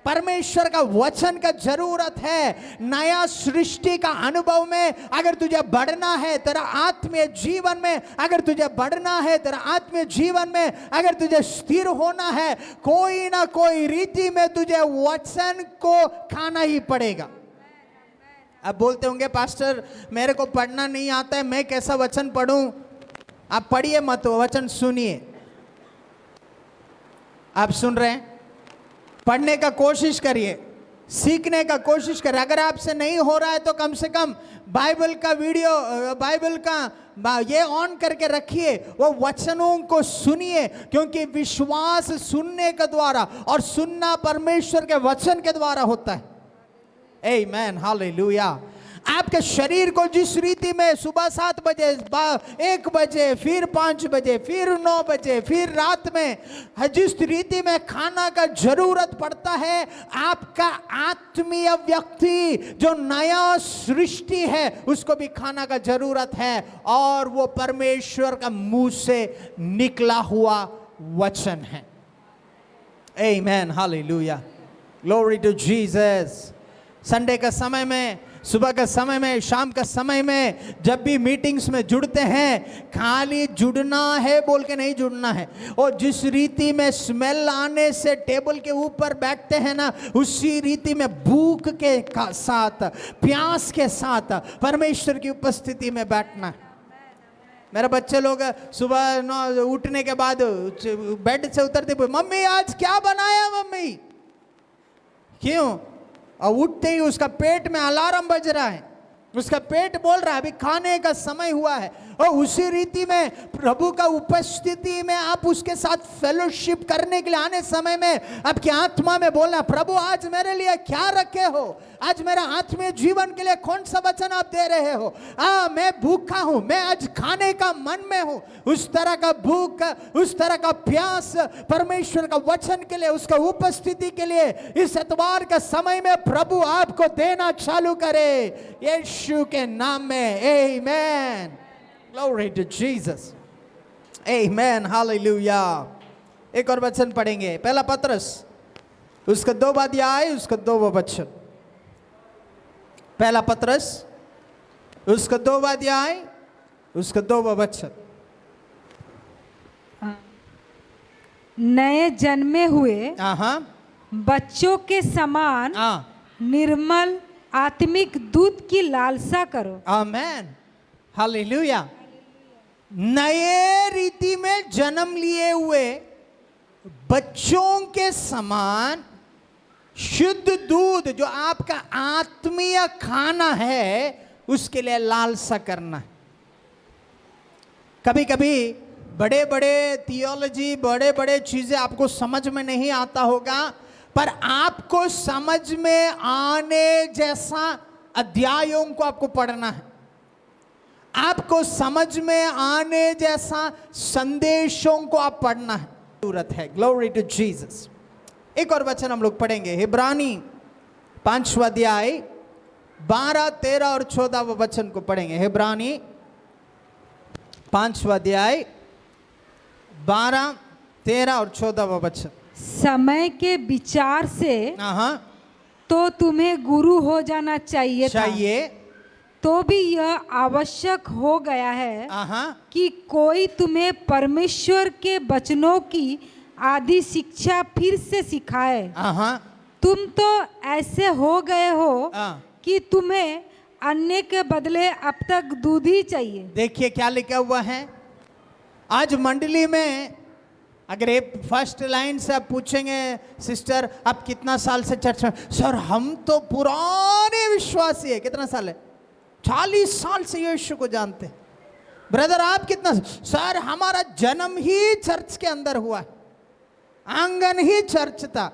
परमेश्वर का वचन का जरूरत है। नया सृष्टि का अनुभव में अगर तुझे बढ़ना है, तेरा आत्मीय जीवन में अगर तुझे बढ़ना है, तेरा आत्मीय जीवन में अगर तुझे स्थिर होना है, कोई ना कोई रीति में तुझे वचन को खाना ही पड़ेगा। अब बोलते होंगे पास्टर मेरे को पढ़ना नहीं आता है, मैं कैसा वचन पढ़ूं? आप पढ़िए मत, वचन सुनिए। आप सुन रहे हैं? पढ़ने का कोशिश करिए, सीखने का कोशिश करिए। अगर आपसे नहीं हो रहा है तो कम से कम बाइबल का वीडियो, बाइबल का ये ऑन करके रखिए, वो वचनों को सुनिए, क्योंकि विश्वास सुनने के द्वारा और सुनना परमेश्वर के वचन के द्वारा होता है। Amen, hallelujah. आपके शरीर को जिस रीति में सुबह 7 बजे 1 बजे फिर 5 बजे फिर 9 बजे फिर रात में जिस रीति में खाना का जरूरत पड़ता है, आपका आत्मीय व्यक्ति जो नया सृष्टि है उसको भी खाना का जरूरत है, और वो परमेश्वर का मुंह से निकला हुआ वचन है। Amen, hallelujah, glory to Jesus. Sunday का समय में, सुबह का समय में, शाम का समय में जब भी मीटिंग्स में जुड़ते हैं, खाली जुड़ना है बोल के नहीं जुड़ना है। और जिस रीति में स्मेल आने से टेबल के ऊपर बैठते हैं ना, उसी रीति में भूख के साथ, प्यास के साथ परमेश्वर की उपस्थिति में बैठना है। मेरे बच्चे लोग सुबह उठने के बाद बेड से उतरते, मम्मी आज क्या बनाया मम्मी, क्यों? और उठते ही उसका पेट में अलार्म बज रहा है, उसका पेट बोल रहा है अभी खाने का समय हुआ है। और उसी रीति में प्रभु का उपस्थिति में आप उसके साथ फेलोशिप करने के लिए आने समय में आपकी आत्मा में बोलना, प्रभु आज मेरे लिए क्या रखे हो, आज मेरा आत्मीय जीवन के लिए कौन सा वचन आप दे रहे हो। मैं भूखा हूं, मैं आज खाने का मन में हूं। उस तरह का भूख, उस तरह का प्यास परमेश्वर का वचन के लिए, उसका उपस्थिति के लिए इस एतवार का समय में प्रभु आपको देना चालू करे, यीशु के नाम में। Amen, glory to Jesus, amen, hallelujah. एक और वचन पढ़ेंगे, पहला पत्रस उसका 2 अध्याय उसका 2 वचन। पहला पत्रस उसका 2 अध्याय उसका 2 वचन। नए जन्मे हुए बच्चों के समान निर्मल आत्मिक दूध की लालसा करो। आमेन, हालेलुया। नए रीति में जन्म लिए हुए बच्चों के समान शुद्ध दूध, जो आपका आत्मीय खाना है, उसके लिए लालसा करना है। कभी कभी बड़े बड़े थियोलॉजी, बड़े बड़े चीजें आपको समझ में नहीं आता होगा, पर आपको समझ में आने जैसा अध्यायों को आपको पढ़ना है, आपको समझ में आने जैसा संदेशों को आप पढ़ना है, जरूरत है। Glory to Jesus. एक और वचन हम लोग पढ़ेंगे, इब्रानी 5वां अध्याय 12, 13 और 14 वचन को पढ़ेंगे। इब्रानी 5वां अध्याय 12, 13 और 14 वचन। समय के विचार से तो तुम्हें गुरु हो जाना चाहिए तो भी यह आवश्यक हो गया है कि कोई तुम्हें परमेश्वर के वचनों की आदि शिक्षा फिर से सिखाए। तुम तो ऐसे हो गए हो कि तुम्हें अन्य के बदले अब तक दूध ही चाहिए। देखिए क्या लिखा हुआ है। आज मंडली में अगर एक फर्स्ट लाइन से आप पूछेंगे, सिस्टर आप कितना साल से चर्च में? सर हम तो पुराने विश्वासी है। कितना साल है? 40 साल से यीशु को जानते हैं। ब्रदर आप कितना? सर हमारा जन्म ही चर्च के अंदर हुआ है, आंगन ही चर्च था।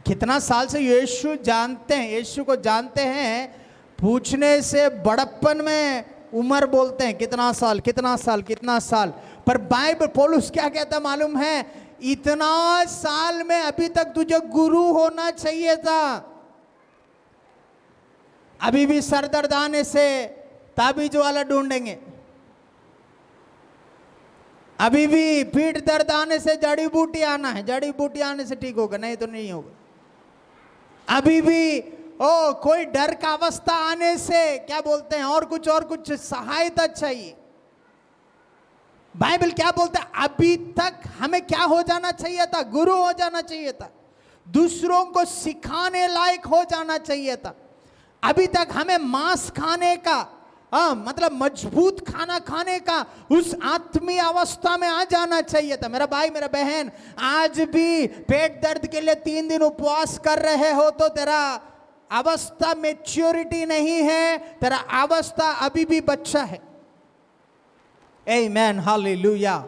कितना साल से यीशु जानते हैं, यीशु को जानते हैं, पूछने से बड़प्पन में उम्र बोलते हैं, कितना साल कितना साल कितना साल। पर बाइबल पौलुस क्या कहता मालूम है? इतना साल में अभी तक तुझे गुरु होना चाहिए था। अभी भी सर दर्द आने से ताबीज वाला ढूंढेंगे, अभी भी पीठ दर्द आने से जड़ी बूटी आना है, जड़ी बूटी आने से ठीक होगा, नहीं तो नहीं होगा। अभी भी कोई डर का अवस्था आने से क्या बोलते हैं, और कुछ सहायता चाहिए। बाइबल क्या बोलता है? अभी तक हमें क्या हो जाना चाहिए था? गुरु हो जाना चाहिए था, दूसरों को सिखाने लायक हो जाना चाहिए था। अभी तक हमें मांस खाने का मतलब मजबूत खाना खाने का उस आत्मीय अवस्था में आ जाना चाहिए था। मेरा भाई मेरा बहन, आज भी पेट दर्द के लिए 3 दिन उपवास कर रहे हो तो तेरा अवस्था मैच्योरिटी नहीं है, तेरा अवस्था अभी भी बच्चा है। Amen, hallelujah.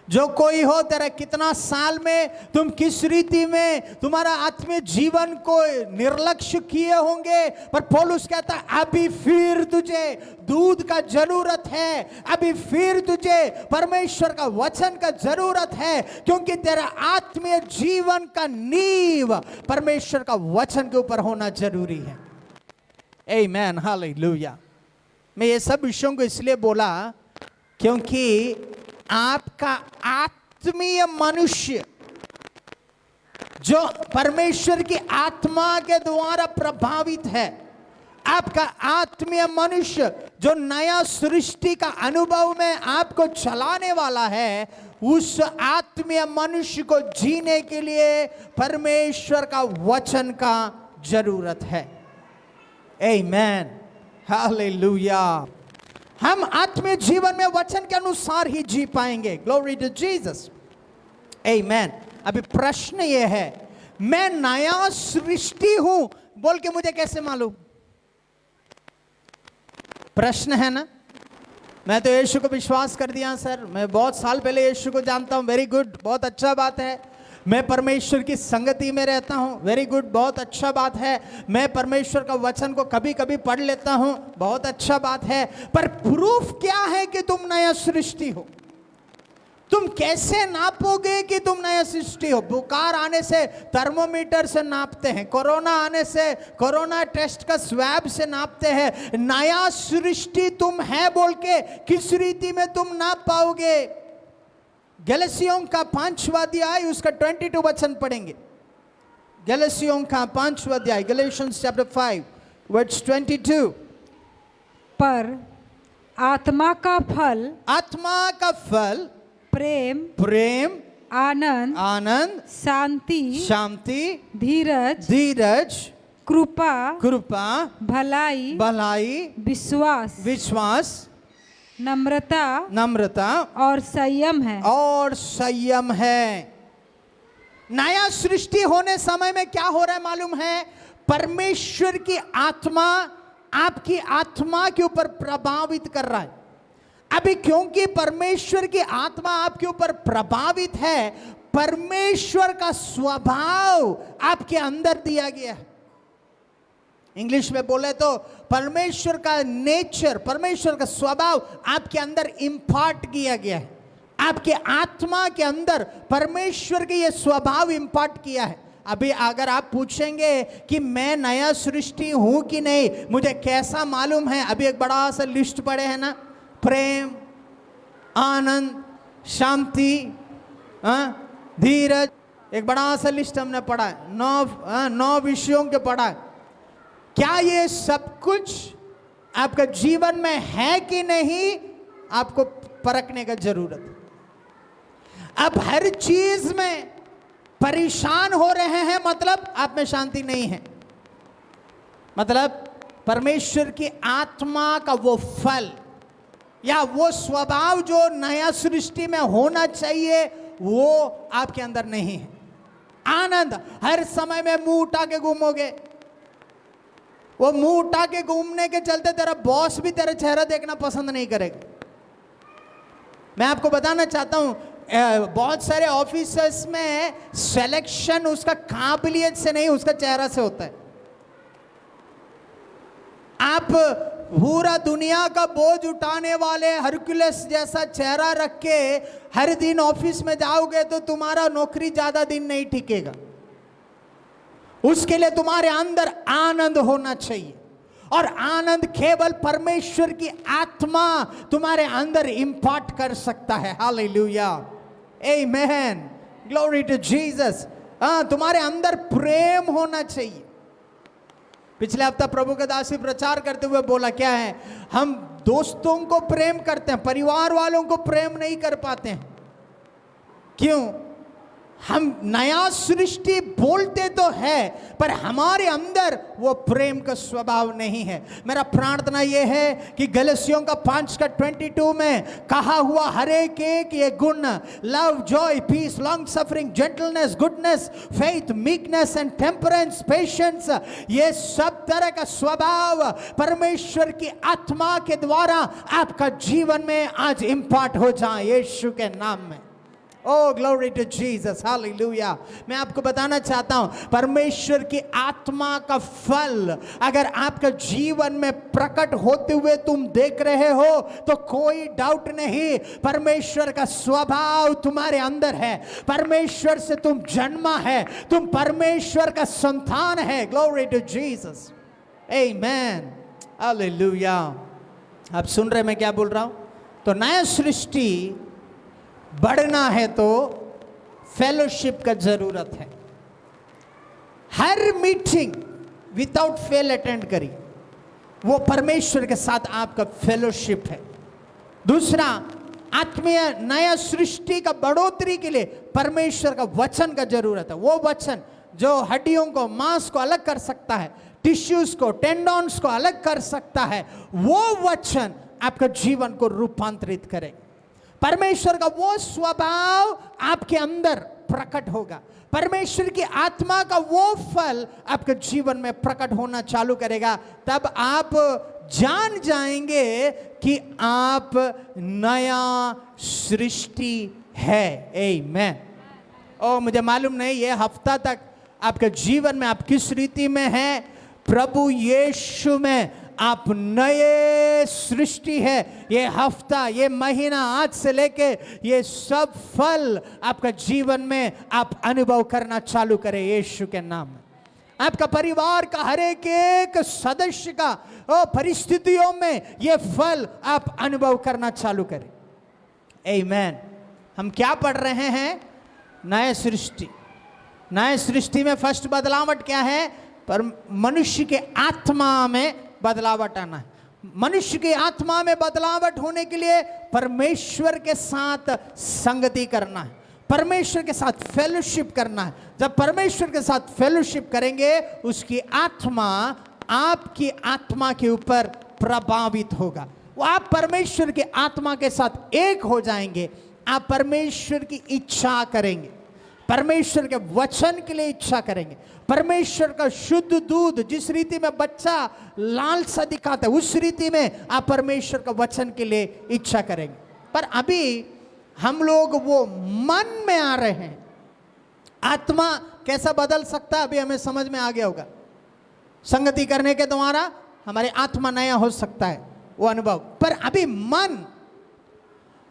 जो कोई हो, तेरा कितना साल में तुम किस रीति में तुम्हारा आत्मिक जीवन को निर्लक्ष्य किए होंगे, पर पौलुस कहता है अभी फिर तुझे दूध का जरूरत है, अभी फिर तुझे परमेश्वर का वचन का जरूरत है, क्योंकि तेरा आत्मिक जीवन का नींव परमेश्वर का वचन के ऊपर होना जरूरी है। आमीन, हालेलुया। मैं ये सब विषयों को इसलिए बोला क्योंकि आपका आत्मीय मनुष्य जो परमेश्वर की आत्मा के द्वारा प्रभावित है, आपका आत्मीय मनुष्य जो नया सृष्टि का अनुभव में आपको चलाने वाला है, उस आत्मीय मनुष्य को जीने के लिए परमेश्वर का वचन का जरूरत है। आमीन, हालेलुया। हम आत्मिक जीवन में वचन के अनुसार ही जी पाएंगे। ग्लोरी टू जीसस, आमीन। अभी प्रश्न ये है, मैं नया सृष्टि हूं बोल के मुझे कैसे मालूम? प्रश्न है ना। मैं तो यीशु को विश्वास कर दिया सर, मैं बहुत साल पहले यीशु को जानता हूं, वेरी गुड, बहुत अच्छा बात है। मैं परमेश्वर की संगति में रहता हूं, वेरी गुड, बहुत अच्छा बात है। मैं परमेश्वर का वचन को कभी कभी पढ़ लेता हूं, बहुत अच्छा बात है। पर प्रूफ क्या है कि तुम नया सृष्टि हो? तुम कैसे नापोगे कि तुम नया सृष्टि हो? बुखार आने से थर्मोमीटर से नापते हैं, कोरोना आने से कोरोना टेस्ट का स्वैब से नापते हैं। नया सृष्टि तुम है बोल के किस रीति में तुम नाप पाओगे? गलतियों का 5वां अध्याय उसका 22 वचन पढ़ेंगे। गलतियों का 5वां अध्याय, गैलेशियंस चैप्टर 5 वर्स 22। पर आत्मा का फल प्रेम, आनंद, शांति, धीरज, कृपा, भलाई, विश्वास, नम्रता और संयम है। नया सृष्टि होने समय में क्या हो रहा है मालूम है? परमेश्वर की आत्मा आपकी आत्मा के ऊपर प्रभावित कर रहा है। अभी क्योंकि परमेश्वर की आत्मा आपके ऊपर प्रभावित है, परमेश्वर का स्वभाव आपके अंदर दिया गया है। इंग्लिश में बोले तो परमेश्वर का नेचर, परमेश्वर का स्वभाव आपके अंदर इंपार्ट किया गया है। आपके आत्मा के अंदर परमेश्वर के ये स्वभाव इंपार्ट किया है। अभी अगर आप पूछेंगे कि मैं नया सृष्टि हूं कि नहीं, मुझे कैसा मालूम है? अभी एक बड़ा सा लिस्ट पढ़े हैं ना, प्रेम, आनंद, शांति, धीरज, एक बड़ा सा लिस्ट हमने पढ़ा है, 9 विषयों के पढ़ा है। क्या ये सब कुछ आपका जीवन में है कि नहीं, आपको परखने का जरूरत है। अब हर चीज में परेशान हो रहे हैं, मतलब आप में शांति नहीं है, मतलब परमेश्वर की आत्मा का वो फल या वो स्वभाव जो नया सृष्टि में होना चाहिए वो आपके अंदर नहीं है। आनंद, हर समय में मुंह उठा के घूमोगे, वो मुंह उठा के घूमने के चलते तेरा बॉस भी तेरा चेहरा देखना पसंद नहीं करेगा। मैं आपको बताना चाहता हूं, बहुत सारे ऑफिसर्स में सिलेक्शन उसका काबिलियत से नहीं, उसका चेहरा से होता है। आप पूरा दुनिया का बोझ उठाने वाले हरकुलस जैसा चेहरा रख के हर दिन ऑफिस में जाओगे तो तुम्हारा नौकरी ज्यादा दिन नहीं टिकेगा। उसके लिए तुम्हारे अंदर आनंद होना चाहिए, और आनंद केवल परमेश्वर की आत्मा तुम्हारे अंदर इंपार्ट कर सकता है। Hallelujah, amen, glory to Jesus. तुम्हारे अंदर प्रेम होना चाहिए। पिछले हफ्ता प्रभु के दासी प्रचार करते हुए बोला क्या है, हम दोस्तों को प्रेम करते हैं, परिवार वालों को प्रेम नहीं कर पाते हैं। क्यों? हम नया सृष्टि बोलते तो है, पर हमारे अंदर वो प्रेम का स्वभाव नहीं है। मेरा प्रार्थना ये है कि गलतियों का 5:22 में कहा हुआ हर एक ये गुण, love, joy, peace, long suffering, gentleness, goodness, faith, meekness and temperance, patience, ये सब तरह का स्वभाव परमेश्वर की आत्मा के द्वारा आपका जीवन में आज इंपार्ट हो जाए यीशु के नाम में। ओ ग्लोरी टू जीसस, हालेलुया। मैं आपको बताना चाहता हूं, परमेश्वर की आत्मा का फल अगर आपके जीवन में प्रकट होते हुए तुम देख रहे हो तो कोई डाउट नहीं, परमेश्वर का स्वभाव तुम्हारे अंदर है, परमेश्वर से तुम जन्मा है, तुम परमेश्वर का संतान है। Glory to Jesus, amen, hallelujah. आप सुन रहे मैं क्या बोल रहा हूं? तो नया सृष्टि बढ़ना है तो फेलोशिप का जरूरत है। हर मीटिंग विदाउट फेल अटेंड करी, वो परमेश्वर के साथ आपका फेलोशिप है। दूसरा, आत्मीय नया सृष्टि का बढ़ोतरी के लिए परमेश्वर का वचन का जरूरत है। वो वचन जो हड्डियों को, मांस को अलग कर सकता है, टिश्यूज को, टेंडॉन्स को अलग कर सकता है, वो वचन आपका जीवन को रूपांतरित करे। परमेश्वर का वो स्वभाव आपके अंदर प्रकट होगा, परमेश्वर की आत्मा का वो फल आपके जीवन में प्रकट होना चालू करेगा। तब आप जान जाएंगे कि आप नया सृष्टि है। आमीन। ओ मुझे मालूम नहीं ये हफ्ता तक आपके जीवन में आप किस रीति में हैं, प्रभु यीशु में आप नए सृष्टि है। ये हफ्ता, ये महीना, आज से लेके ये सब फल आपका जीवन में आप अनुभव करना चालू करें यीशु के नाम में। आपका परिवार का हर एक सदस्य का परिस्थितियों में ये फल आप अनुभव करना चालू करें। आमीन। हम क्या पढ़ रहे हैं? नए सृष्टि। नए सृष्टि में फर्स्ट बदलावट क्या है? पर मनुष्य के आत्मा में बदलावट आना है। मनुष्य की आत्मा में बदलावट होने के लिए परमेश्वर के साथ संगति करना है, परमेश्वर के साथ फेलोशिप करना है। जब परमेश्वर के साथ फेलोशिप करेंगे, उसकी आत्मा आपकी आत्मा के ऊपर प्रभावित होगा। वो आप परमेश्वर की आत्मा के साथ एक हो जाएंगे। आप परमेश्वर की इच्छा करेंगे, परमेश्वर के वचन के लिए इच्छा करेंगे। परमेश्वर का शुद्ध दूध, जिस रीति में बच्चा लालसा दिखाता है, उस रीति में आप परमेश्वर का वचन के लिए इच्छा करेंगे। पर अभी हम लोग वो मन में आ रहे हैं। आत्मा कैसा बदल सकता है अभी हमें समझ में आ गया होगा। संगति करने के द्वारा हमारी आत्मा नया हो सकता है, वो अनुभव। पर अभी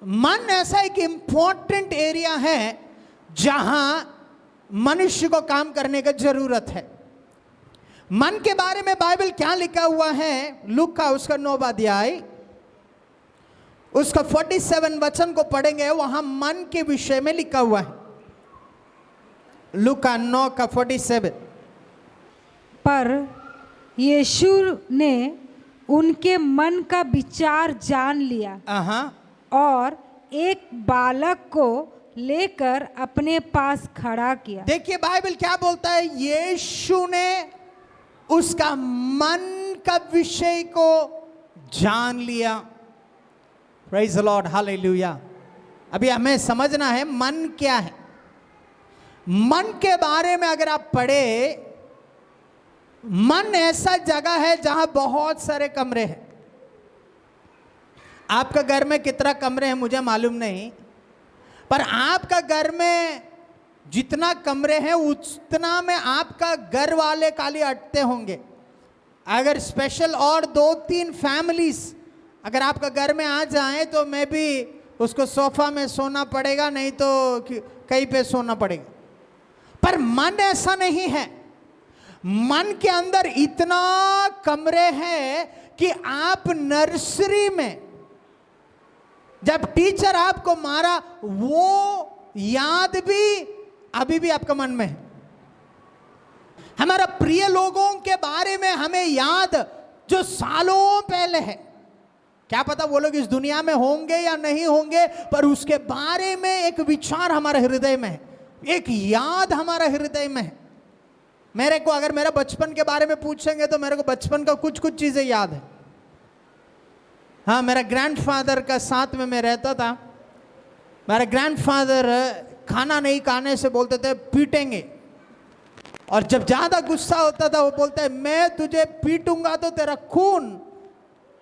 मन ऐसा एक इंपॉर्टेंट एरिया है जहां मनुष्य को काम करने की जरूरत है। मन के बारे में बाइबल क्या लिखा हुआ है? लूका उसका 9वां अध्याय, उसका 47 वचन को पढ़ेंगे, वहां मन के विषय में लिखा हुआ है। लूका 9 का 47। पर यीशु ने उनके मन का विचार जान लिया और एक बालक को लेकर अपने पास खड़ा किया। देखिए बाइबल क्या बोलता है? यीशु ने उसका मन का विषय को जान लिया। Praise the Lord, hallelujah. अभी हमें समझना है मन क्या है। मन के बारे में अगर आप पढ़े, मन ऐसा जगह है जहां बहुत सारे कमरे हैं। आपका घर में कितना कमरे हैं मुझे मालूम नहीं, पर आपका घर में जितना कमरे हैं उतना में आपका घर वाले खाली अटते होंगे। अगर स्पेशल और 2-3 फैमिलीज अगर आपका घर में आ जाएं तो मैं भी उसको सोफा में सोना पड़ेगा, नहीं तो कहीं पे सोना पड़ेगा। पर मन ऐसा नहीं है। मन के अंदर इतना कमरे हैं कि आप नर्सरी में जब टीचर आपको मारा, वो याद भी अभी भी आपका मन में है। हमारा प्रिय लोगों के बारे में हमें याद जो सालों पहले है। क्या पता वो लोग इस दुनिया में होंगे या नहीं होंगे, पर उसके बारे में एक विचार हमारे हृदय में है, एक याद हमारा हृदय में है। मेरे को अगर मेरा बचपन के बारे में पूछेंगे तो मेरे को बचपन का कुछ कुछ चीजें याद है। हाँ, मेरा ग्रैंडफादर का साथ में मैं रहता था। मेरा ग्रैंडफादर खाना नहीं खाने से बोलते थे पीटेंगे, और जब ज़्यादा गुस्सा होता था वो बोलते है मैं तुझे पीटूंगा तो तेरा खून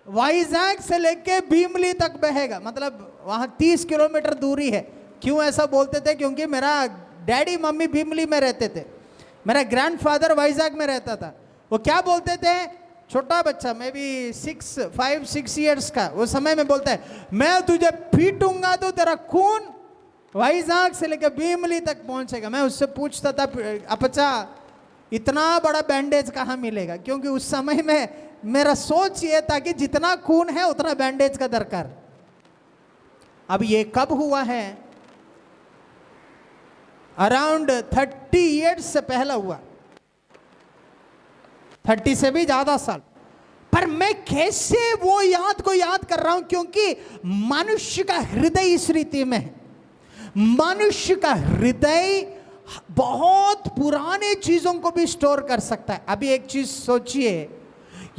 वाइजैक से लेके भीमली तक बहेगा। मतलब वहाँ 30 किलोमीटर दूरी है, क्यों ऐसा बोलते थे? क्योंकि मेरा डैडी मम्मी भीमली में रहते थे, मेरा ग्रैंडफादर वाइजैक में रहता था। वो क्या बोलते थे? छोटा बच्चा, मैं भी 5-6 ईयर्स का, वो समय में बोलता है, मैं तुझे पीटूंगा तो तेरा खून वाइजैक से लेकर भीमली तक पहुंचेगा। मैं उससे पूछता था, अपचा इतना बड़ा बैंडेज कहाँ मिलेगा? क्योंकि उस समय में मेरा सोच ये था कि जितना खून है उतना बैंडेज का दरकार। अब ये कब हुआ है? अराउंड 30 ईयर्स से पहले हुआ, 30 से भी ज्यादा साल। पर मैं कैसे वो याद को याद कर रहा हूं? क्योंकि मनुष्य का हृदय इस रीति में है। मनुष्य का हृदय बहुत पुराने चीजों को भी स्टोर कर सकता है। अभी एक चीज सोचिए,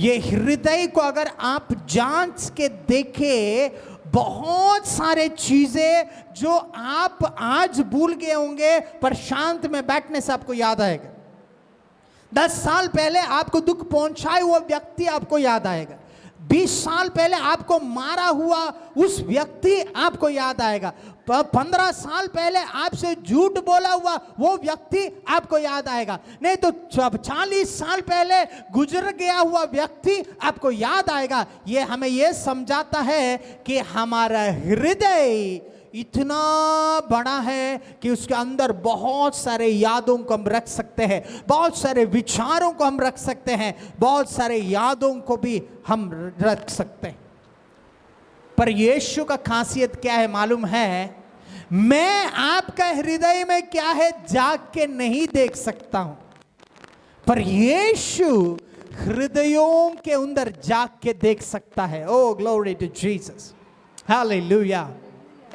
ये हृदय को अगर आप जांच के देखें, बहुत सारे चीजें जो आप आज भूल गए होंगे, पर शांत में बैठने से आपको याद आएगा। 10 साल पहले आपको दुख पहुंचाए वो व्यक्ति आपको याद आएगा। 20 साल पहले आपको मारा हुआ उस व्यक्ति आपको याद आएगा। 15 साल पहले आपसे झूठ बोला हुआ वो व्यक्ति आपको याद आएगा। नहीं तो 40 साल पहले गुजर गया हुआ व्यक्ति आपको याद आएगा। ये हमें ये समझाता है कि हमारा हृदय इतना बड़ा है कि उसके अंदर बहुत सारे यादों को हम रख सकते हैं, बहुत सारे विचारों को हम रख सकते हैं, बहुत सारे यादों को भी हम रख सकते हैं। पर यीशु का खासियत क्या है मालूम है? मैं आपका हृदय में क्या है जाग के नहीं देख सकता हूं, पर यीशु हृदयों के अंदर जाग के देख सकता है। ओ ग्लोरी टू जीसस, हालेलुया,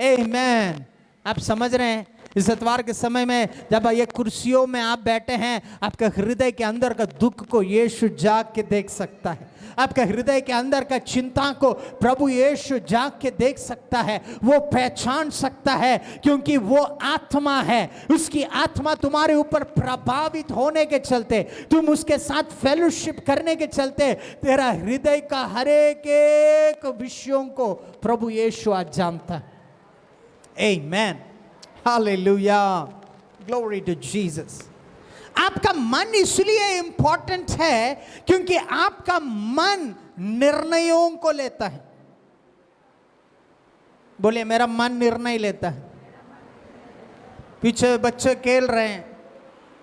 आमेन। आप समझ रहे हैं? इस इतवार के समय में जब ये कुर्सियों में आप बैठे हैं, आपके हृदय के अंदर का दुख को यीशु जाग के देख सकता है। आपके हृदय के अंदर का चिंता को प्रभु यीशु जाग के देख सकता है। वो पहचान सकता है, क्योंकि वो आत्मा है। उसकी आत्मा तुम्हारे ऊपर प्रभावित होने के चलते, तुम उसके साथ फेलोशिप करने के चलते, तेरा हृदय का हर एक विषयों को प्रभु यीशु आज जानता है। Amen, hallelujah, glory to Jesus. आपका मन इसलिए इंपॉर्टेंट है क्योंकि आपका मन निर्णयों को लेता है। बोलिए, मेरा मन निर्णय लेता है। पीछे बच्चे खेल रहे हैं,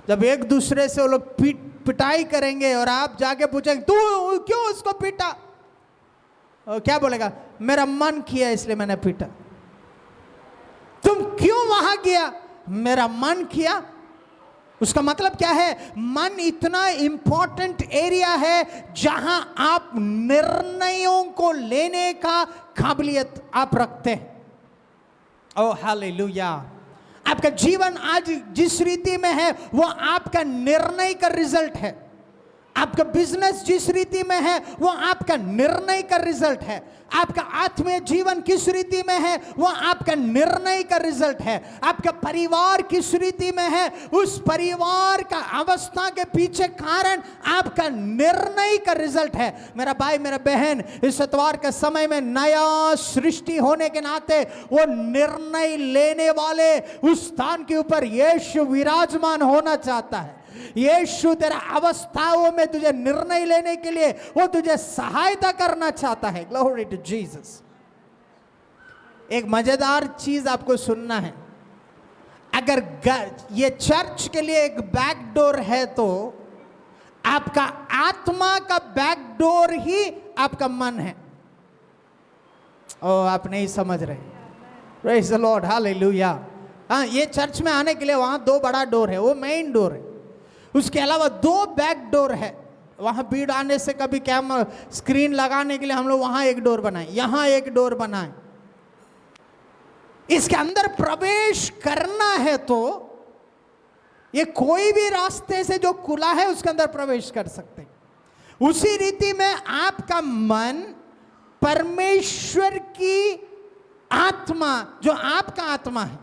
जब एक दूसरे से वो लोग पिटाई करेंगे और आप जाके पूछेंगे तू क्यों उसको पीटा, और क्या बोलेगा? मेरा मन किया इसलिए मैंने पीटा। तुम क्यों वहां गया? मेरा मन किया। उसका मतलब क्या है? मन इतना इंपॉर्टेंट एरिया है जहां आप निर्णयों को लेने का काबिलियत आप रखते हैं। ओ हालेलुया। आपका जीवन आज जिस रीति में है वो आपका निर्णय का रिजल्ट है। आपका बिजनेस जिस रीति में है वो आपका निर्णय का रिजल्ट है। आपका आत्मीय जीवन किस रीति में है वो आपका निर्णय का रिजल्ट है। आपका परिवार किस रीति में है, उस परिवार का अवस्था के पीछे कारण आपका निर्णय का रिजल्ट है। मेरा भाई, मेरा बहन, इस इतवार के समय में नया सृष्टि होने के नाते वो निर्णय लेने वाले उस स्थान के ऊपर यीशु विराजमान होना चाहता है। यीशु तेरा अवस्थाओं में तुझे निर्णय लेने के लिए वो तुझे सहायता करना चाहता है। Glory to Jesus. एक मजेदार चीज आपको सुनना है। अगर ये चर्च के लिए एक बैक डोर है तो आपका आत्मा का बैक डोर ही आपका मन है। ओ, आप नहीं समझ रहे। Praise the Lord, hallelujah. हाँ, ये चर्च में आने के लिए वहां 2 बड़ा डोर है, वो मेन डोर है। उसके अलावा 2 बैक डोर है। वहां भीड़ आने से कभी कैमरा स्क्रीन लगाने के लिए हम लोग वहां एक डोर बनाए, यहां एक डोर बनाए। इसके अंदर प्रवेश करना है तो ये कोई भी रास्ते से जो खुला है उसके अंदर प्रवेश कर सकते हैं। उसी रीति में आपका मन परमेश्वर की आत्मा, जो आपका आत्मा है,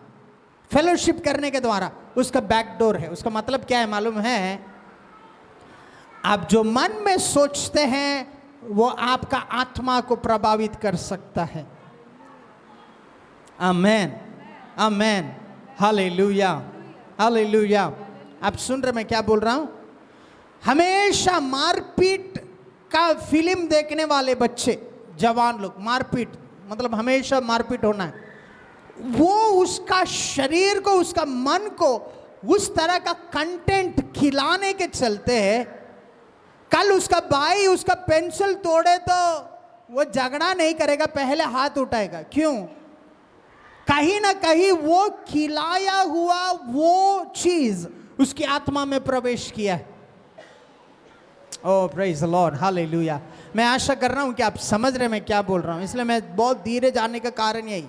फेलोशिप करने के द्वारा उसका बैकडोर है। उसका मतलब क्या है मालूम है? आप जो मन में सोचते हैं वो आपका आत्मा को प्रभावित कर सकता है। आमेन। आमेन, हालेलुया, हालेलुया। आप सुन रहे मैं क्या बोल रहा हूं? हमेशा मारपीट का फिल्म देखने वाले बच्चे, जवान लोग, मारपीट मतलब हमेशा मारपीट होना है, वो उसका शरीर को, उसका मन को उस तरह का कंटेंट खिलाने के चलते हैं, कल उसका भाई उसका पेंसिल तोड़े तो वो झगड़ा नहीं करेगा, पहले हाथ उठाएगा। क्यों? कहीं ना कहीं वो खिलाया हुआ वो चीज उसकी आत्मा में प्रवेश किया है। ओह प्रेज द लॉर्ड, हालेलुया। मैं आशा कर रहा हूं कि आप समझ रहे मैं क्या बोल रहा हूं, इसलिए मैं बहुत धीरे जाने का कारण यही,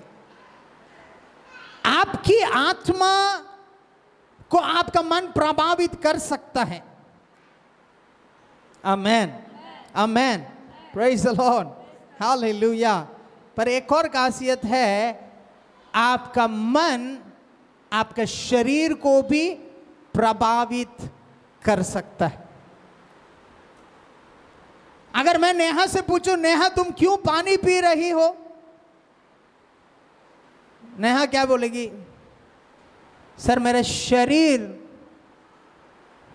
आपकी आत्मा को आपका मन प्रभावित कर सकता है। Amen, amen, praise the Lord, hallelujah. पर एक और खासियत है, आपका मन आपके शरीर को भी प्रभावित कर सकता है। अगर मैं नेहा से पूछूं, नेहा तुम क्यों पानी पी रही हो, नेहा क्या बोलेगी? सर मेरा शरीर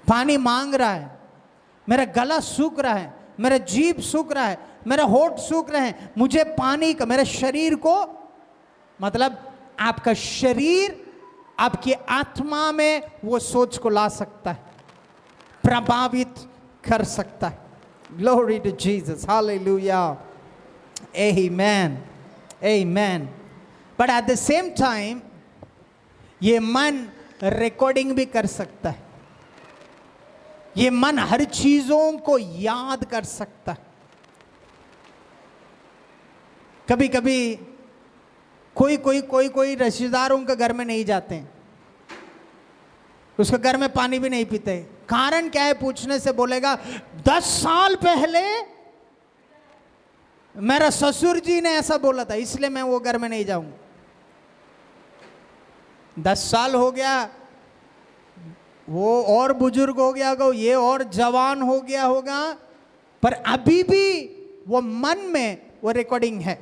पानी मांग रहा है, मेरा गला सूख रहा है, मेरा जीभ सूख रहा है, मेरा होठ सूख रहे हैं, मुझे पानी का, मेरे शरीर को, मतलब आपका शरीर आपकी आत्मा में वो सोच को ला सकता है, प्रभावित कर सकता है। Glory to Jesus, hallelujah, amen, amen. But at the same time ये मन रिकॉर्डिंग भी कर सकता है, ये मन हर चीजों को याद कर सकता है। कभी कभी कोई रिश्तेदारों के घर में नहीं जाते हैं, उसके घर में पानी भी नहीं पीते। कारण क्या है पूछने से बोलेगा 10 साल पहले मेरा ससुर जी ने ऐसा बोला था, इसलिए मैं वो घर में नहीं जाऊंगा। 10 साल हो गया, वो और बुजुर्ग हो गया होगा, ये और जवान हो गया होगा, पर अभी भी वो मन में वो रिकॉर्डिंग है।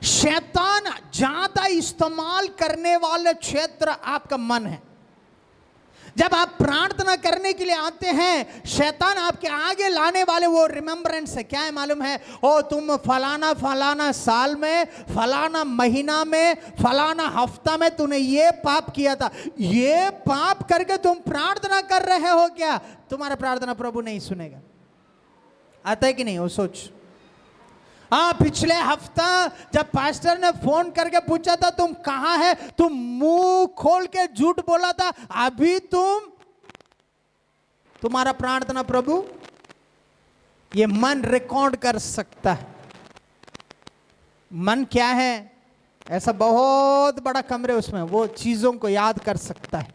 शैतान ज्यादा इस्तेमाल करने वाला क्षेत्र आपका मन है। जब आप प्रार्थना करने के लिए आते हैं, शैतान आपके आगे लाने वाले वो रिमेम्बरेंस है, क्या है मालूम है? ओ तुम फलाना फलाना साल में, फलाना महीना में, फलाना हफ्ता में तूने ये पाप किया था, ये पाप करके तुम प्रार्थना कर रहे हो क्या? तुम्हारा प्रार्थना प्रभु नहीं सुनेगा। आता है कि नहीं वो सोच? हाँ, पिछले हफ्ता जब पास्टर ने फोन करके पूछा था तुम कहाँ है, तुम मुंह खोल के झूठ बोला था, अभी तुम्हारा प्रार्थना प्रभु, ये मन रिकॉर्ड कर सकता है। मन क्या है? ऐसा बहुत बड़ा कमरे, उसमें वो चीजों को याद कर सकता है।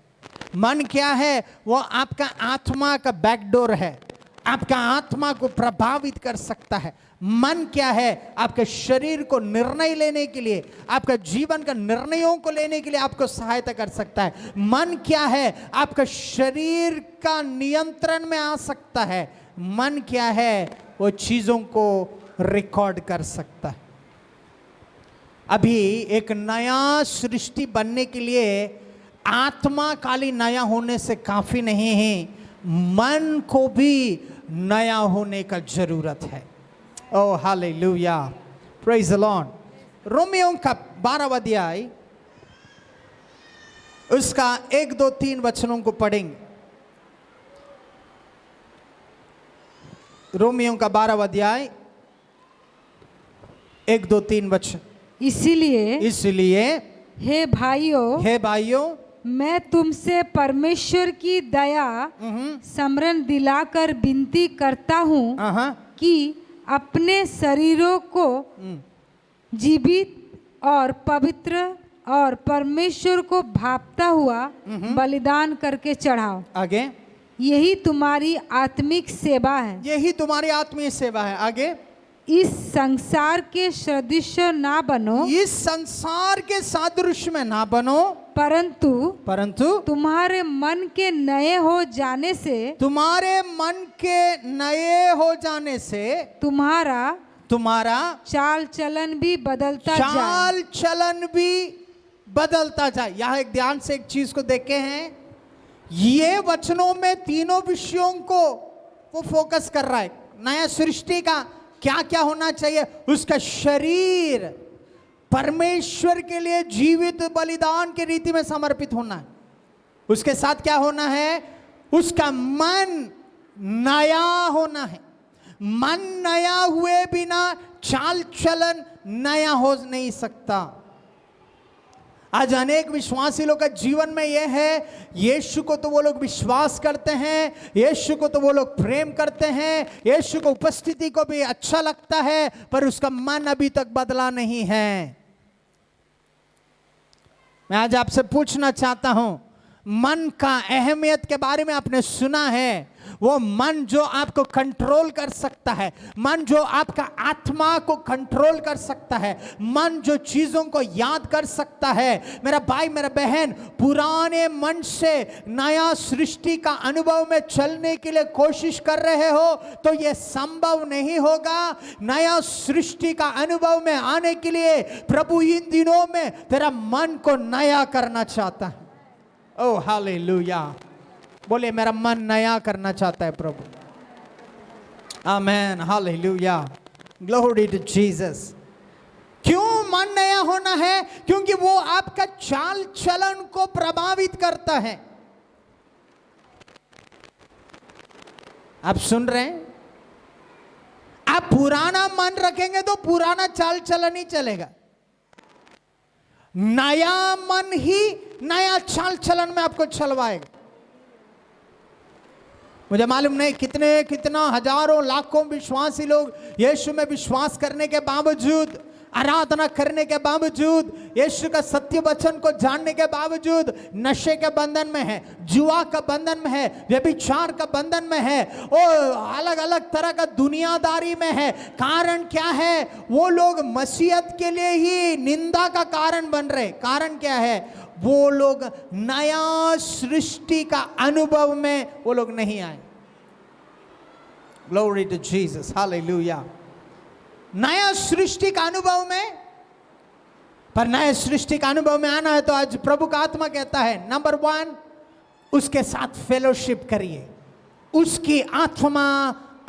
मन क्या है? वो आपका आत्मा का बैकडोर है, आपका आत्मा को प्रभावित कर सकता है। मन क्या है? आपके शरीर को निर्णय लेने के लिए, आपका जीवन का निर्णयों को लेने के लिए आपको सहायता कर सकता है। मन क्या है? आपका शरीर का नियंत्रण में आ सकता है। मन क्या है? वो चीजों को रिकॉर्ड कर सकता है। अभी एक नया सृष्टि बनने के लिए आत्मा खाली नया होने से काफी नहीं है, मन को भी नया होने का जरूरत है। Oh hallelujah, praise the Lord. रोमियो का 12वां अध्याय उसका 1, 2, 3 वचनों को पढ़ेंगे। रोमियो का 12वां अध्याय 1, 2, 3 वचन। इसलिए हे भाइयों, मैं तुमसे परमेश्वर की दया स्मरण दिलाकर विनती करता हूँ कि अपने शरीरों को जीवित और पवित्र और परमेश्वर को भापता हुआ बलिदान करके चढ़ाओ। आगे, यही तुम्हारी आत्मिक सेवा है। यही तुम्हारी आत्मिक सेवा है। आगे, इस संसार के सदृश ना बनो, इस संसार के सादृश्य में ना बनो, परंतु तुम्हारे मन के नए हो जाने से, तुम्हारे मन के नए हो जाने से तुम्हारा चाल चलन भी बदलता जाए। चाल चलन भी बदलता जाए। यहां एक ध्यान से एक चीज को देखे हैं, ये वचनों में तीनों विषयों को वो फोकस कर रहा है। नया सृष्टि का क्या क्या होना चाहिए? उसका शरीर परमेश्वर के लिए जीवित बलिदान की रीति में समर्पित होना है। उसके साथ क्या होना है? उसका मन नया होना है। मन नया हुए बिना चाल चलन नया हो नहीं सकता। आज अनेक विश्वासी लोग का जीवन में यह है, यीशु को तो वो लोग विश्वास करते हैं, यीशु को तो वो लोग प्रेम करते हैं, यीशु को उपस्थिति को भी अच्छा लगता है, पर उसका मन अभी तक बदला नहीं है। मैं आज आपसे पूछना चाहता हूं, मन का अहमियत के बारे में आपने सुना है? वो मन जो आपको कंट्रोल कर सकता है, मन जो आपका आत्मा को कंट्रोल कर सकता है, मन जो चीजों को याद कर सकता है। मेरा भाई मेरा बहन, पुराने मन से नया सृष्टि का अनुभव में चलने के लिए कोशिश कर रहे हो तो यह संभव नहीं होगा। नया सृष्टि का अनुभव में आने के लिए प्रभु इन दिनों में तेरा मन को नया करना चाहता है। Oh hallelujah. बोले मेरा मन नया करना चाहता है प्रभु। आमेन, हालेलुया, ग्लोरी टू जीसस। क्यों मन नया होना है? क्योंकि वो आपका चाल चलन को प्रभावित करता है। आप सुन रहे हैं? आप पुराना मन रखेंगे तो पुराना चाल चलन ही चलेगा। नया मन ही नया चाल चलन में आपको चलवाएगा। मुझे मालूम नहीं कितना हजारों लाखों विश्वासी लोग यीशु में विश्वास करने के बावजूद, आराधना करने के बावजूद, यीशु का सत्य वचन को जानने के बावजूद नशे के बंधन में है, जुआ का बंधन में है, व्यभिचार का बंधन में है, और अलग अलग तरह का दुनियादारी में है। कारण क्या है? वो लोग मसीहत के लिए ही निंदा का कारण बन रहे। कारण क्या है? वो लोग नया सृष्टि का अनुभव में वो लोग नहीं आए। Glory to Jesus, hallelujah. नया सृष्टि का अनुभव में, पर नया सृष्टि का अनुभव में आना है तो आज प्रभु का आत्मा कहता है, नंबर 1, उसके साथ फेलोशिप करिए, उसकी आत्मा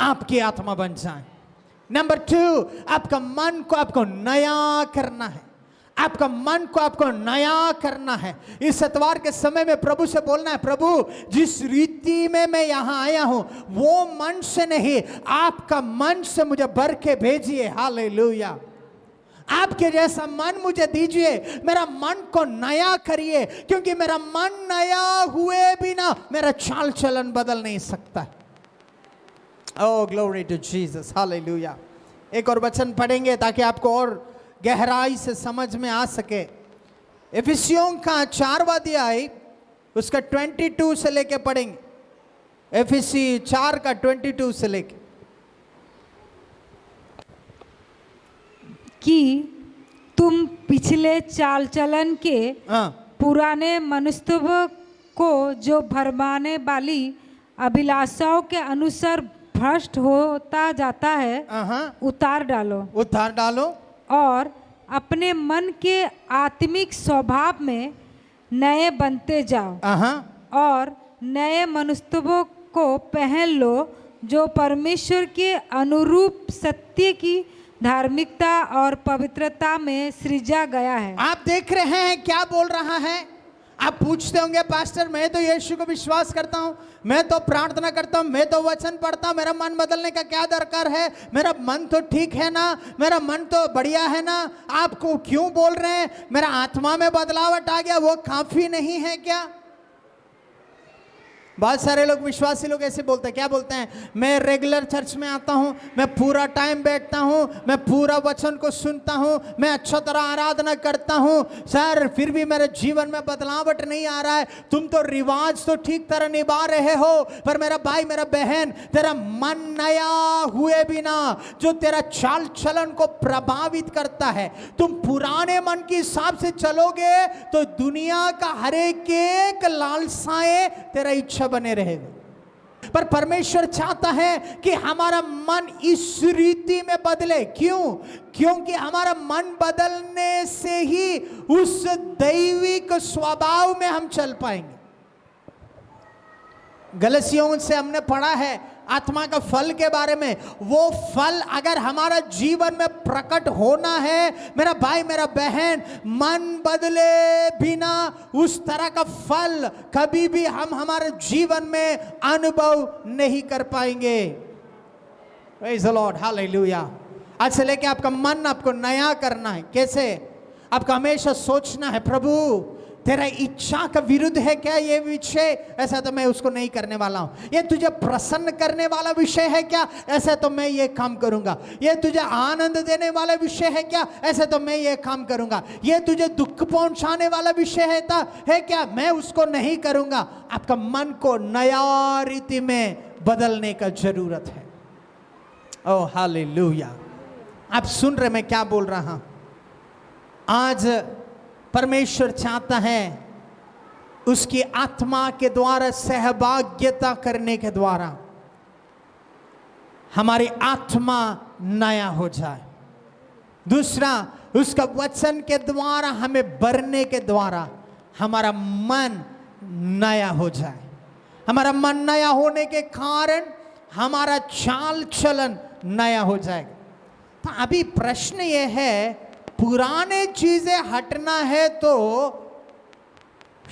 आपकी आत्मा बन जाए। नंबर 2, आपका मन को आपको नया करना है, आपका मन को आपको नया करना है। इस इतवार के समय में प्रभु से बोलना है, प्रभु जिस रीति में मैं यहां आया हूं वो मन से नहीं, आपका मन से मुझे भर के भेजिए। हालेलुया। आपके जैसा मन मुझे दीजिए, मेरा मन को नया करिए, क्योंकि मेरा मन नया हुए बिना मेरा चाल चलन बदल नहीं सकता। ओह ग्लोरी टू जीसस, हालेलुया। एक और वचन पढ़ेंगे ताकि आपको और गहराई से समझ में आ सके। इफिसियों का 4वां अध्याय उसका 22 से लेके पढ़ेंगे। इफिसी 4 का 22 से लेके, कि तुम पिछले चाल चलन के पुराने मनुष्य को जो भरमाने वाली अभिलाषाओं के अनुसार भ्रष्ट होता जाता है उतार डालो और अपने मन के आत्मिक स्वभाव में नए बनते जाओ और नए मनुष्यों को पहन लो जो परमेश्वर के अनुरूप सत्य की धार्मिकता और पवित्रता में सृजा गया है। आप देख रहे हैं क्या बोल रहा है? आप पूछते होंगे, पास्टर मैं तो यीशु को विश्वास करता हूं, मैं तो प्रार्थना करता हूं, मैं तो वचन पढ़ता हूं, मेरा मन बदलने का क्या दरकार है? मेरा मन तो ठीक है ना, मेरा मन तो बढ़िया है ना। आपको क्यों बोल रहे हैं मेरा आत्मा में बदलावट आ गया, वो काफी नहीं है क्या? बहुत सारे लोग विश्वासी लोग ऐसे बोलते हैं। क्या बोलते हैं? मैं रेगुलर चर्च में आता हूं, मैं पूरा टाइम बैठता हूं, मैं पूरा वचन को सुनता हूं, मैं अच्छा तरह आराधना करता हूं, सर फिर भी मेरे जीवन में बदलावट नहीं आ रहा है। तुम तो रिवाज तो ठीक तरह निभा रहे हो, पर मेरा भाई मेरा बहन, तेरा मन नया हुए बिना जो तेरा चाल चलन को प्रभावित करता है, तुम पुराने मन के हिसाब से चलोगे तो दुनिया का हर एक लालसाएं तेरा इच्छा बने रहेगा। पर परमेश्वर चाहता है कि हमारा मन इस रीति में बदले। क्यों? क्योंकि हमारा मन बदलने से ही उस दैविक स्वभाव में हम चल पाएंगे। गलतियों से हमने पढ़ा है आत्मा का फल के बारे में। वो फल अगर हमारा जीवन में प्रकट होना है, मेरा भाई मेरा बहन, मन बदले बिना उस तरह का फल कभी भी हम हमारे जीवन में अनुभव नहीं कर पाएंगे। Praise the Lord, hallelujah. आज से लेके आपका मन आपको नया करना है। कैसे? आपको हमेशा सोचना है, प्रभु तेरा इच्छा का विरुद्ध है क्या ये विषय? ऐसा तो मैं उसको नहीं करने वाला हूं। ये तुझे प्रसन्न करने वाला विषय है क्या? ऐसा तो मैं ये काम करूंगा। ये तुझे आनंद देने वाला विषय है क्या? ऐसा तो मैं ये काम करूंगा। ये तुझे दुख पहुंचाने वाला विषय है क्या? मैं उसको नहीं करूंगा। आपका मन को नया रीति में बदलने का जरूरत है। Oh hallelujah. आप सुन रहे मैं क्या बोल रहा हूं? आज परमेश्वर चाहता है उसकी आत्मा के द्वारा सहभागिता करने के द्वारा हमारी आत्मा नया हो जाए। दूसरा, उसका वचन के द्वारा हमें भरने के द्वारा हमारा मन नया हो जाए। हमारा मन नया होने के कारण हमारा चाल चलन नया हो जाएगा। तो अभी प्रश्न यह है, पुराने चीजें हटना है तो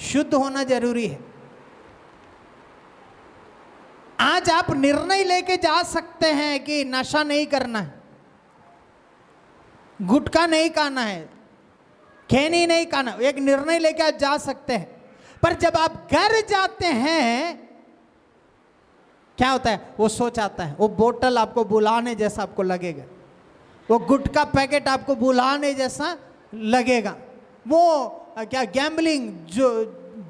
शुद्ध होना जरूरी है। आज आप निर्णय लेके जा सकते हैं कि नशा नहीं करना है, गुटखा नहीं खाना है, खैनी नहीं खाना, एक निर्णय लेके आप जा सकते हैं। पर जब आप घर जाते हैं क्या होता है? वो सोच आता है, वो बोतल आपको बुलाने जैसा आपको लगेगा, वो गुटखा पैकेट आपको बुलाने जैसा लगेगा, वो क्या गैम्बलिंग जो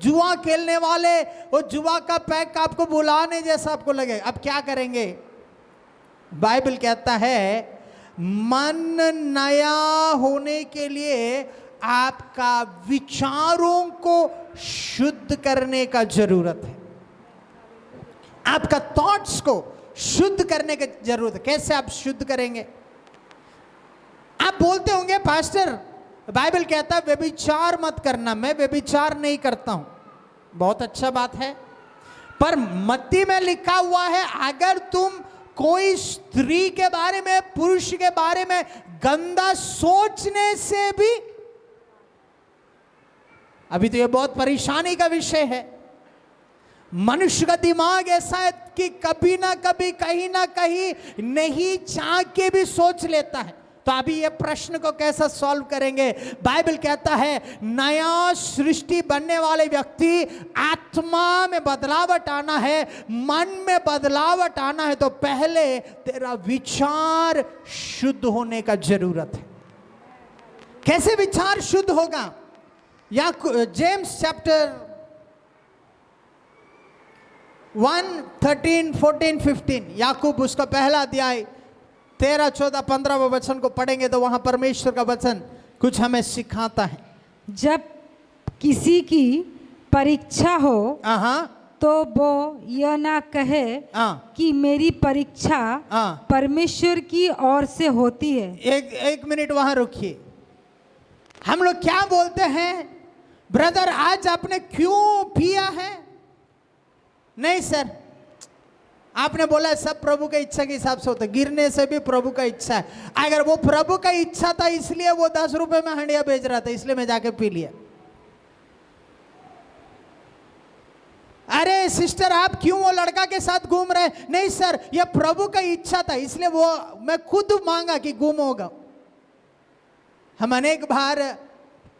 जुआ खेलने वाले वो जुआ का पैक आपको बुलाने जैसा आपको लगेगा। अब क्या करेंगे? बाइबल कहता है मन नया होने के लिए आपका विचारों को शुद्ध करने का जरूरत है। आपका थॉट्स को शुद्ध करने की जरूरत है। कैसे आप शुद्ध करेंगे? आप बोलते होंगे पास्टर बाइबल कहता है व्यभिचार मत करना। मैं व्यभिचार नहीं करता हूं, बहुत अच्छा बात है, पर मत्ती में लिखा हुआ है अगर तुम कोई स्त्री के बारे में, पुरुष के बारे में गंदा सोचने से भी, अभी तो ये बहुत परेशानी का विषय है। मनुष्य का दिमाग ऐसा है कि कभी ना कभी कहीं ना कहीं नहीं चाह के भी सोच लेता है। तो अभी ये प्रश्न को कैसा सॉल्व करेंगे? बाइबल कहता है नया सृष्टि बनने वाले व्यक्ति आत्मा में बदलावट आना है, मन में बदलावट आना है, तो पहले तेरा विचार शुद्ध होने का जरूरत है। कैसे विचार शुद्ध होगा? या जेम्स चैप्टर 1, 13, 14, 15, याकूब उसका पहला अध्याय 13, 14, 15 वचन को पढ़ेंगे तो वहां परमेश्वर का वचन कुछ हमें सिखाता है। जब किसी की परीक्षा हो तो वो यह ना कहे कि मेरी परीक्षा परमेश्वर की ओर से होती है। एक मिनट वहां रुकिए। हम लोग क्या बोलते हैं, ब्रदर आज आपने क्यों पिया है? नहीं सर, आपने बोला सब प्रभु की इच्छा के हिसाब से होता है, गिरने से भी प्रभु का इच्छा है। अगर वो प्रभु का इच्छा था इसलिए वो 10 रुपए में हंडिया बेच रहा था, इसलिए मैं जाके पी लिया। अरे सिस्टर आप क्यों वो लड़का के साथ घूम रहे? नहीं सर, ये प्रभु का इच्छा था इसलिए वो मैं खुद मांगा कि घूम होगा। हम अनेक बार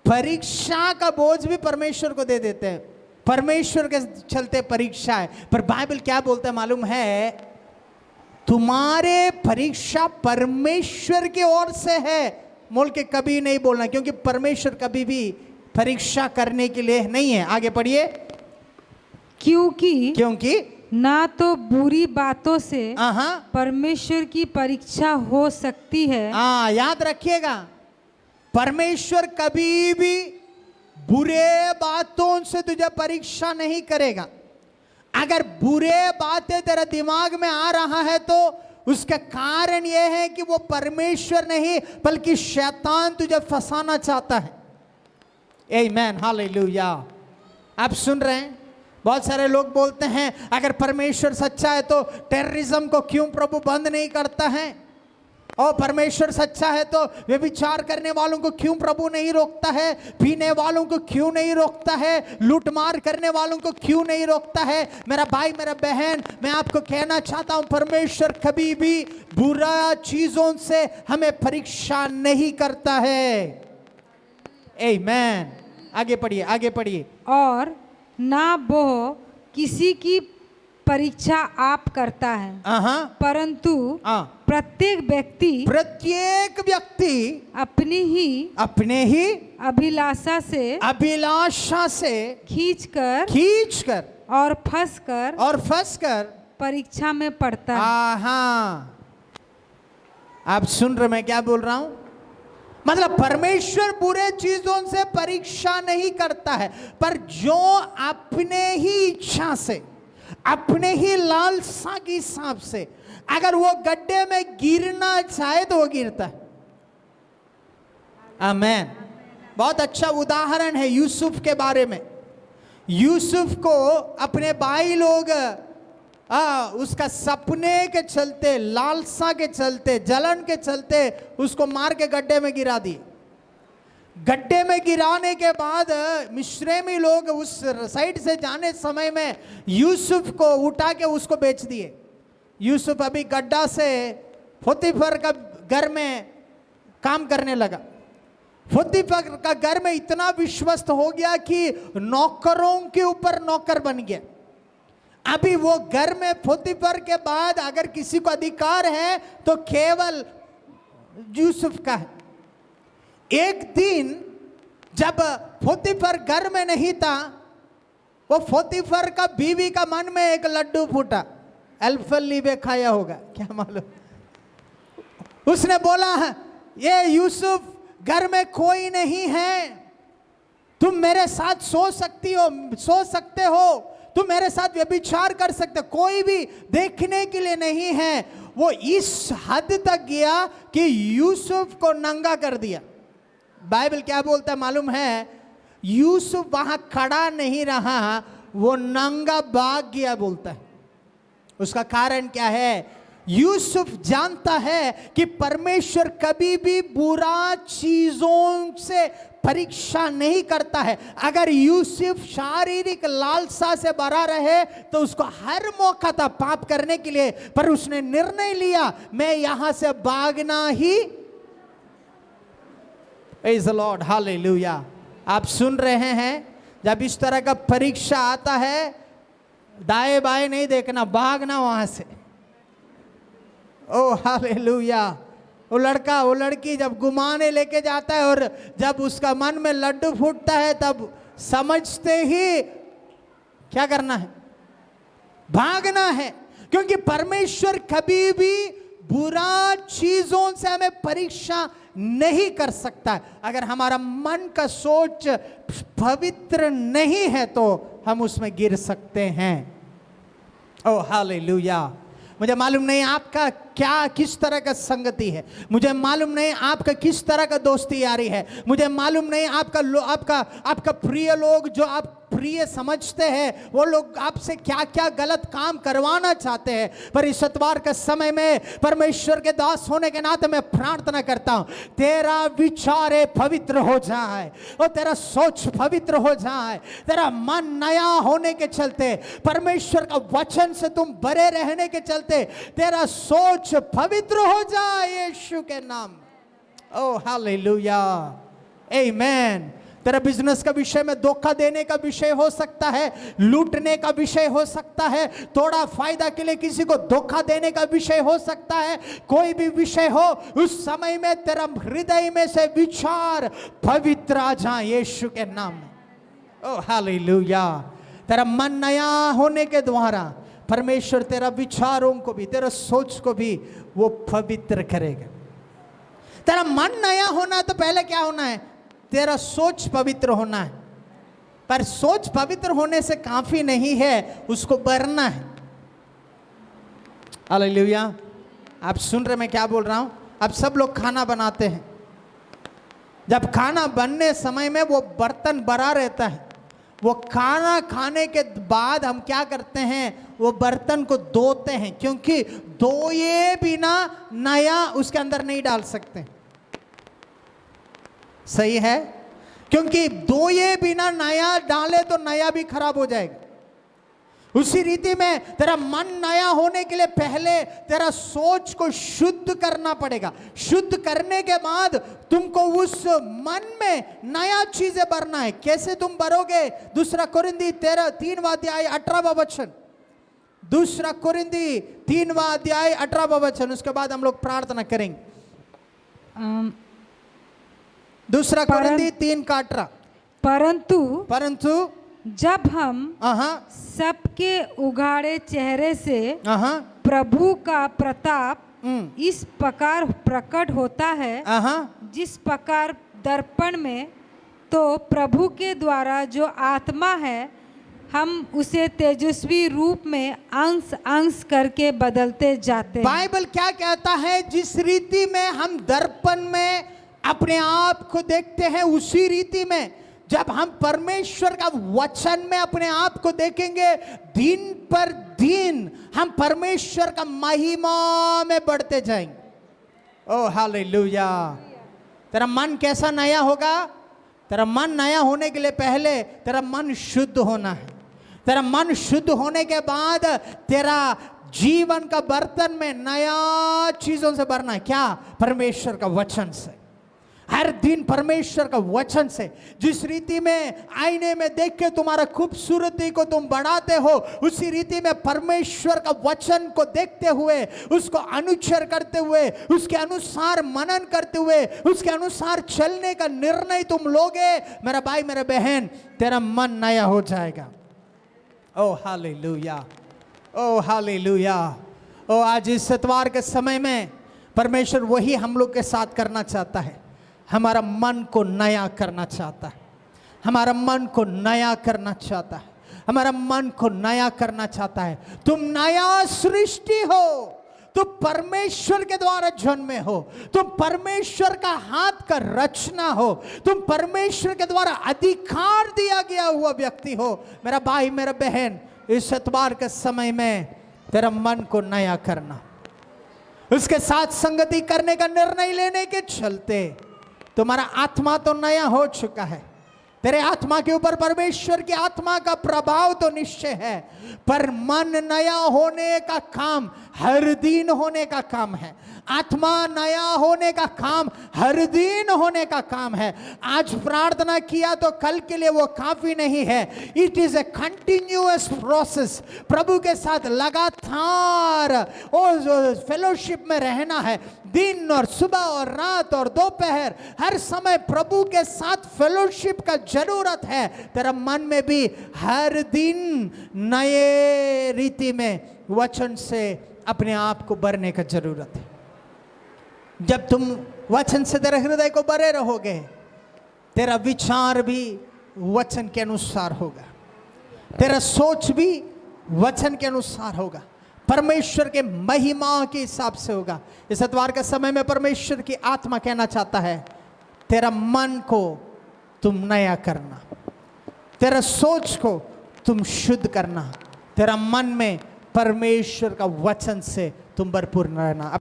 परीक्षा का बोझ भी परमेश्वर को दे देते हैं, परमेश्वर के चलते परीक्षा है। पर बाइबल क्या बोलता है मालूम है? तुम्हारे परीक्षा परमेश्वर की ओर से है बोल के कभी नहीं बोलना, क्योंकि परमेश्वर कभी भी परीक्षा करने के लिए नहीं है। आगे पढ़िए। क्योंकि ना तो बुरी बातों से परमेश्वर की परीक्षा हो सकती है। याद रखिएगा, परमेश्वर कभी भी बुरे बातों से तुझे परीक्षा नहीं करेगा। अगर बुरे बातें तेरे दिमाग में आ रहा है तो उसका कारण यह है कि वो परमेश्वर नहीं बल्कि शैतान तुझे फंसाना चाहता है। आमीन, हालेलुया। आप सुन रहे हैं? बहुत सारे लोग बोलते हैं अगर परमेश्वर सच्चा है तो टेररिज्म को क्यों प्रभु बंद नहीं करता है, और परमेश्वर सच्चा है तो व्यभिचार करने वालों को क्यों प्रभु नहीं रोकता है, पीने वालों को क्यों नहीं रोकता है, लूटमार करने वालों को क्यों नहीं रोकता है। मेरा भाई, मेरा बहन, मैं आपको कहना चाहता हूं परमेश्वर कभी भी बुरा चीजों से हमें परीक्षा नहीं करता है। आमीन। आगे पढ़िए, आगे पढ़िए। और ना वो किसी की परीक्षा आप करता है, परंतु प्रत्येक व्यक्ति अपने ही अभिलाषा से खींचकर और फंसकर परीक्षा में पड़ता है। आप सुन रहे मैं क्या बोल रहा हूं? मतलब परमेश्वर बुरे चीजों से परीक्षा नहीं करता है, पर जो अपने ही इच्छा से, अपने ही लालसा के हिसाब से अगर वो गड्ढे में गिरना चाहे तो वो गिरता है। आमीन। बहुत अच्छा उदाहरण है यूसुफ के बारे में। यूसुफ को अपने भाई लोग उसका सपने के चलते, लालसा के चलते, जलन के चलते उसको मार के गड्ढे में गिरा दिए। गड्ढे में गिराने के बाद मिस्रैमी लोग उस साइड से जाने समय में यूसुफ को उठा के उसको बेच दिए। यूसुफ अभी गड्ढा से पोतीफर का घर में काम करने लगा। पोतीफर का घर में इतना विश्वस्त हो गया कि नौकरों के ऊपर नौकर बन गया। अभी वो घर में पोतीफर के बाद अगर किसी को अधिकार है तो केवल यूसुफ का है। एक दिन जब पोतीफर घर में नहीं था, वो पोतीफर का बीवी का मन में एक लड्डू फूटा। अल्फलीबे खाया होगा, क्या मालूम। उसने बोला ये यूसुफ घर में कोई नहीं है, तुम मेरे साथ सो सकते हो, तुम मेरे साथ व्यभिचार कर सकते, कोई भी देखने के लिए नहीं है। वो इस हद तक गया कि यूसुफ को नंगा कर दिया। बाइबल क्या बोलता है मालूम है? यूसुफ वहां खड़ा नहीं रहा, वो नंगा भाग गया बोलता है। उसका कारण क्या है? यूसुफ जानता है कि परमेश्वर कभी भी बुरा चीजों से परीक्षा नहीं करता है। अगर यूसुफ शारीरिक लालसा से भरा रहे तो उसको हर मौका था पाप करने के लिए, पर उसने निर्णय लिया मैं यहां से भागना ही। Praise the Lord, hallelujah. आप सुन रहे हैं? जब इस तरह का परीक्षा आता है, दाएं बाएं नहीं देखना, भागना वहां से। ओ हालेलुया। वो लड़का वो लड़की जब घुमाने लेके जाता है और जब उसका मन में लड्डू फूटता है तब समझते ही क्या करना है? भागना है। क्योंकि परमेश्वर कभी भी बुरा चीजों से हमें परीक्षा नहीं कर सकता है। अगर हमारा मन का सोच पवित्र नहीं है तो हम उसमें गिर सकते हैं। ओ हालेलुया। मुझे मालूम नहीं आपका क्या किस तरह का संगति है, मुझे मालूम नहीं आपका किस तरह का दोस्ती यारी है, मुझे मालूम नहीं आपका प्रिय लोग जो आप प्रिय समझते हैं वो लोग आपसे क्या क्या गलत काम करवाना चाहते हैं। पर इस इतवार के समय में परमेश्वर के दास होने के नाते मैं प्रार्थना करता हूं तेरा विचार पवित्र हो जाए और तेरा सोच पवित्र हो जाए, तेरा मन नया होने के चलते, परमेश्वर का वचन से तुम भरे रहने के चलते तेरा सोच पवित्र हो जाए यीशु के नाम। ओ हालेलुया, आमीन। तेरा बिजनेस का विषय में धोखा देने का विषय हो सकता है, लूटने का विषय हो सकता है, थोड़ा फायदा के लिए किसी को धोखा देने का विषय हो सकता है, कोई भी विषय हो, उस समय में तेरा हृदय में से विचार पवित्र आ जाए यीशु के नाम में। ओ हालेलुया। तेरा मन नया होने के द्वारा परमेश्वर तेरा विचारों को भी, तेरा सोच को भी वो पवित्र करेगा। तेरा मन नया होना तो पहले क्या होना है? तेरा सोच पवित्र होना है। पर सोच पवित्र होने से काफी नहीं है, उसको भरना है। हालेलुया। आप सुन रहे मैं क्या बोल रहा हूं? अब सब लोग खाना बनाते हैं, जब खाना बनने समय में वो बर्तन भरा रहता है, वो खाना खाने के बाद हम क्या करते हैं, वो बर्तन को धोते हैं, क्योंकि धोए बिना नया उसके अंदर नहीं डाल सकते। सही है? क्योंकि धोए बिना नया डाले तो नया भी खराब हो जाएगा। उसी रीति में तेरा मन नया होने के लिए पहले तेरा सोच को शुद्ध करना पड़ेगा। शुद्ध करने के बाद तुमको उस मन में नया चीजें भरना है। कैसे तुम भरोगे? दूसरा कोरिन्थी 3वां अध्याय 18वां वचन। दूसरा कोरिन्थी 3वां अध्याय 18वां वचन। उसके बाद हम लोग प्रार्थना करेंगे। दूसरा कोरिन्थी 3:18। परंतु जब हम सबके उघाड़े चेहरे से प्रभु का प्रताप इस प्रकार प्रकट होता है, जिस प्रकार दर्पण में, तो प्रभु के द्वारा जो आत्मा है, हम उसे तेजस्वी रूप में अंश अंश करके बदलते जाते हैं। बाइबल क्या कहता है? जिस रीति में हम दर्पण में अपने आप को देखते हैं, उसी रीति में जब हम परमेश्वर का वचन में अपने आप को देखेंगे, दिन पर दिन हम परमेश्वर का महिमा में बढ़ते जाएंगे। Oh hallelujah. तेरा मन कैसा नया होगा? तेरा मन नया होने के लिए पहले तेरा मन शुद्ध होना है। तेरा मन शुद्ध होने के बाद तेरा जीवन का बर्तन में नया चीजों से भरना है। क्या? परमेश्वर का वचन से। हर दिन परमेश्वर का वचन से। जिस रीति में आईने में देख के तुम्हारा खूबसूरती को तुम बढ़ाते हो, उसी रीति में परमेश्वर का वचन को देखते हुए, उसको अनुच्छेद करते हुए, उसके अनुसार मनन करते हुए, उसके अनुसार चलने का निर्णय तुम लोगे, मेरा भाई मेरा बहन, तेरा मन नया हो जाएगा। ओ हालेलुया, ओ हालेलुया। ओ आज इस इतवार के समय में परमेश्वर वही हम लोग के साथ करना चाहता है। हमारा मन को नया करना चाहता है। हमारा मन को नया करना चाहता है। हमारा मन को नया करना चाहता है। तुम नया सृष्टि हो। तुम परमेश्वर के द्वारा जन्मे हो। तुम परमेश्वर का हाथ का रचना हो। तुम परमेश्वर के द्वारा अधिकार दिया गया हुआ व्यक्ति हो। मेरा भाई मेरा बहन, इस इतवार के समय में तेरा मन को नया करना, उसके साथ संगति करने का निर्णय लेने के चलते तुम्हारा आत्मा तो नया हो चुका है। तेरे आत्मा के ऊपर परमेश्वर की आत्मा का प्रभाव तो निश्चय है, पर मन नया होने का काम हर दिन होने का काम है। आत्मा नया होने का काम हर दिन होने का काम है। आज प्रार्थना किया तो कल के लिए वो काफी नहीं है। It is a continuous process. प्रभु के साथ लगातार फेलोशिप में रहना है। दिन और सुबह और रात और दोपहर हर समय प्रभु के साथ फेलोशिप का जरूरत है। तेरा मन में भी हर दिन नए रीति में वचन से अपने आप को भरने का जरूरत है। जब तुम वचन से तेरे हृदय को भरे रहोगे, तेरा विचार भी वचन के अनुसार होगा, तेरा सोच भी वचन के अनुसार होगा, परमेश्वर के महिमा के हिसाब से होगा। इस इतवार के समय में परमेश्वर की आत्मा कहना चाहता है, तेरा मन को तुम नया करना, तेरा सोच को तुम शुद्ध करना, तेरा मन में परमेश्वर का वचन से तुम भरपूर रहना।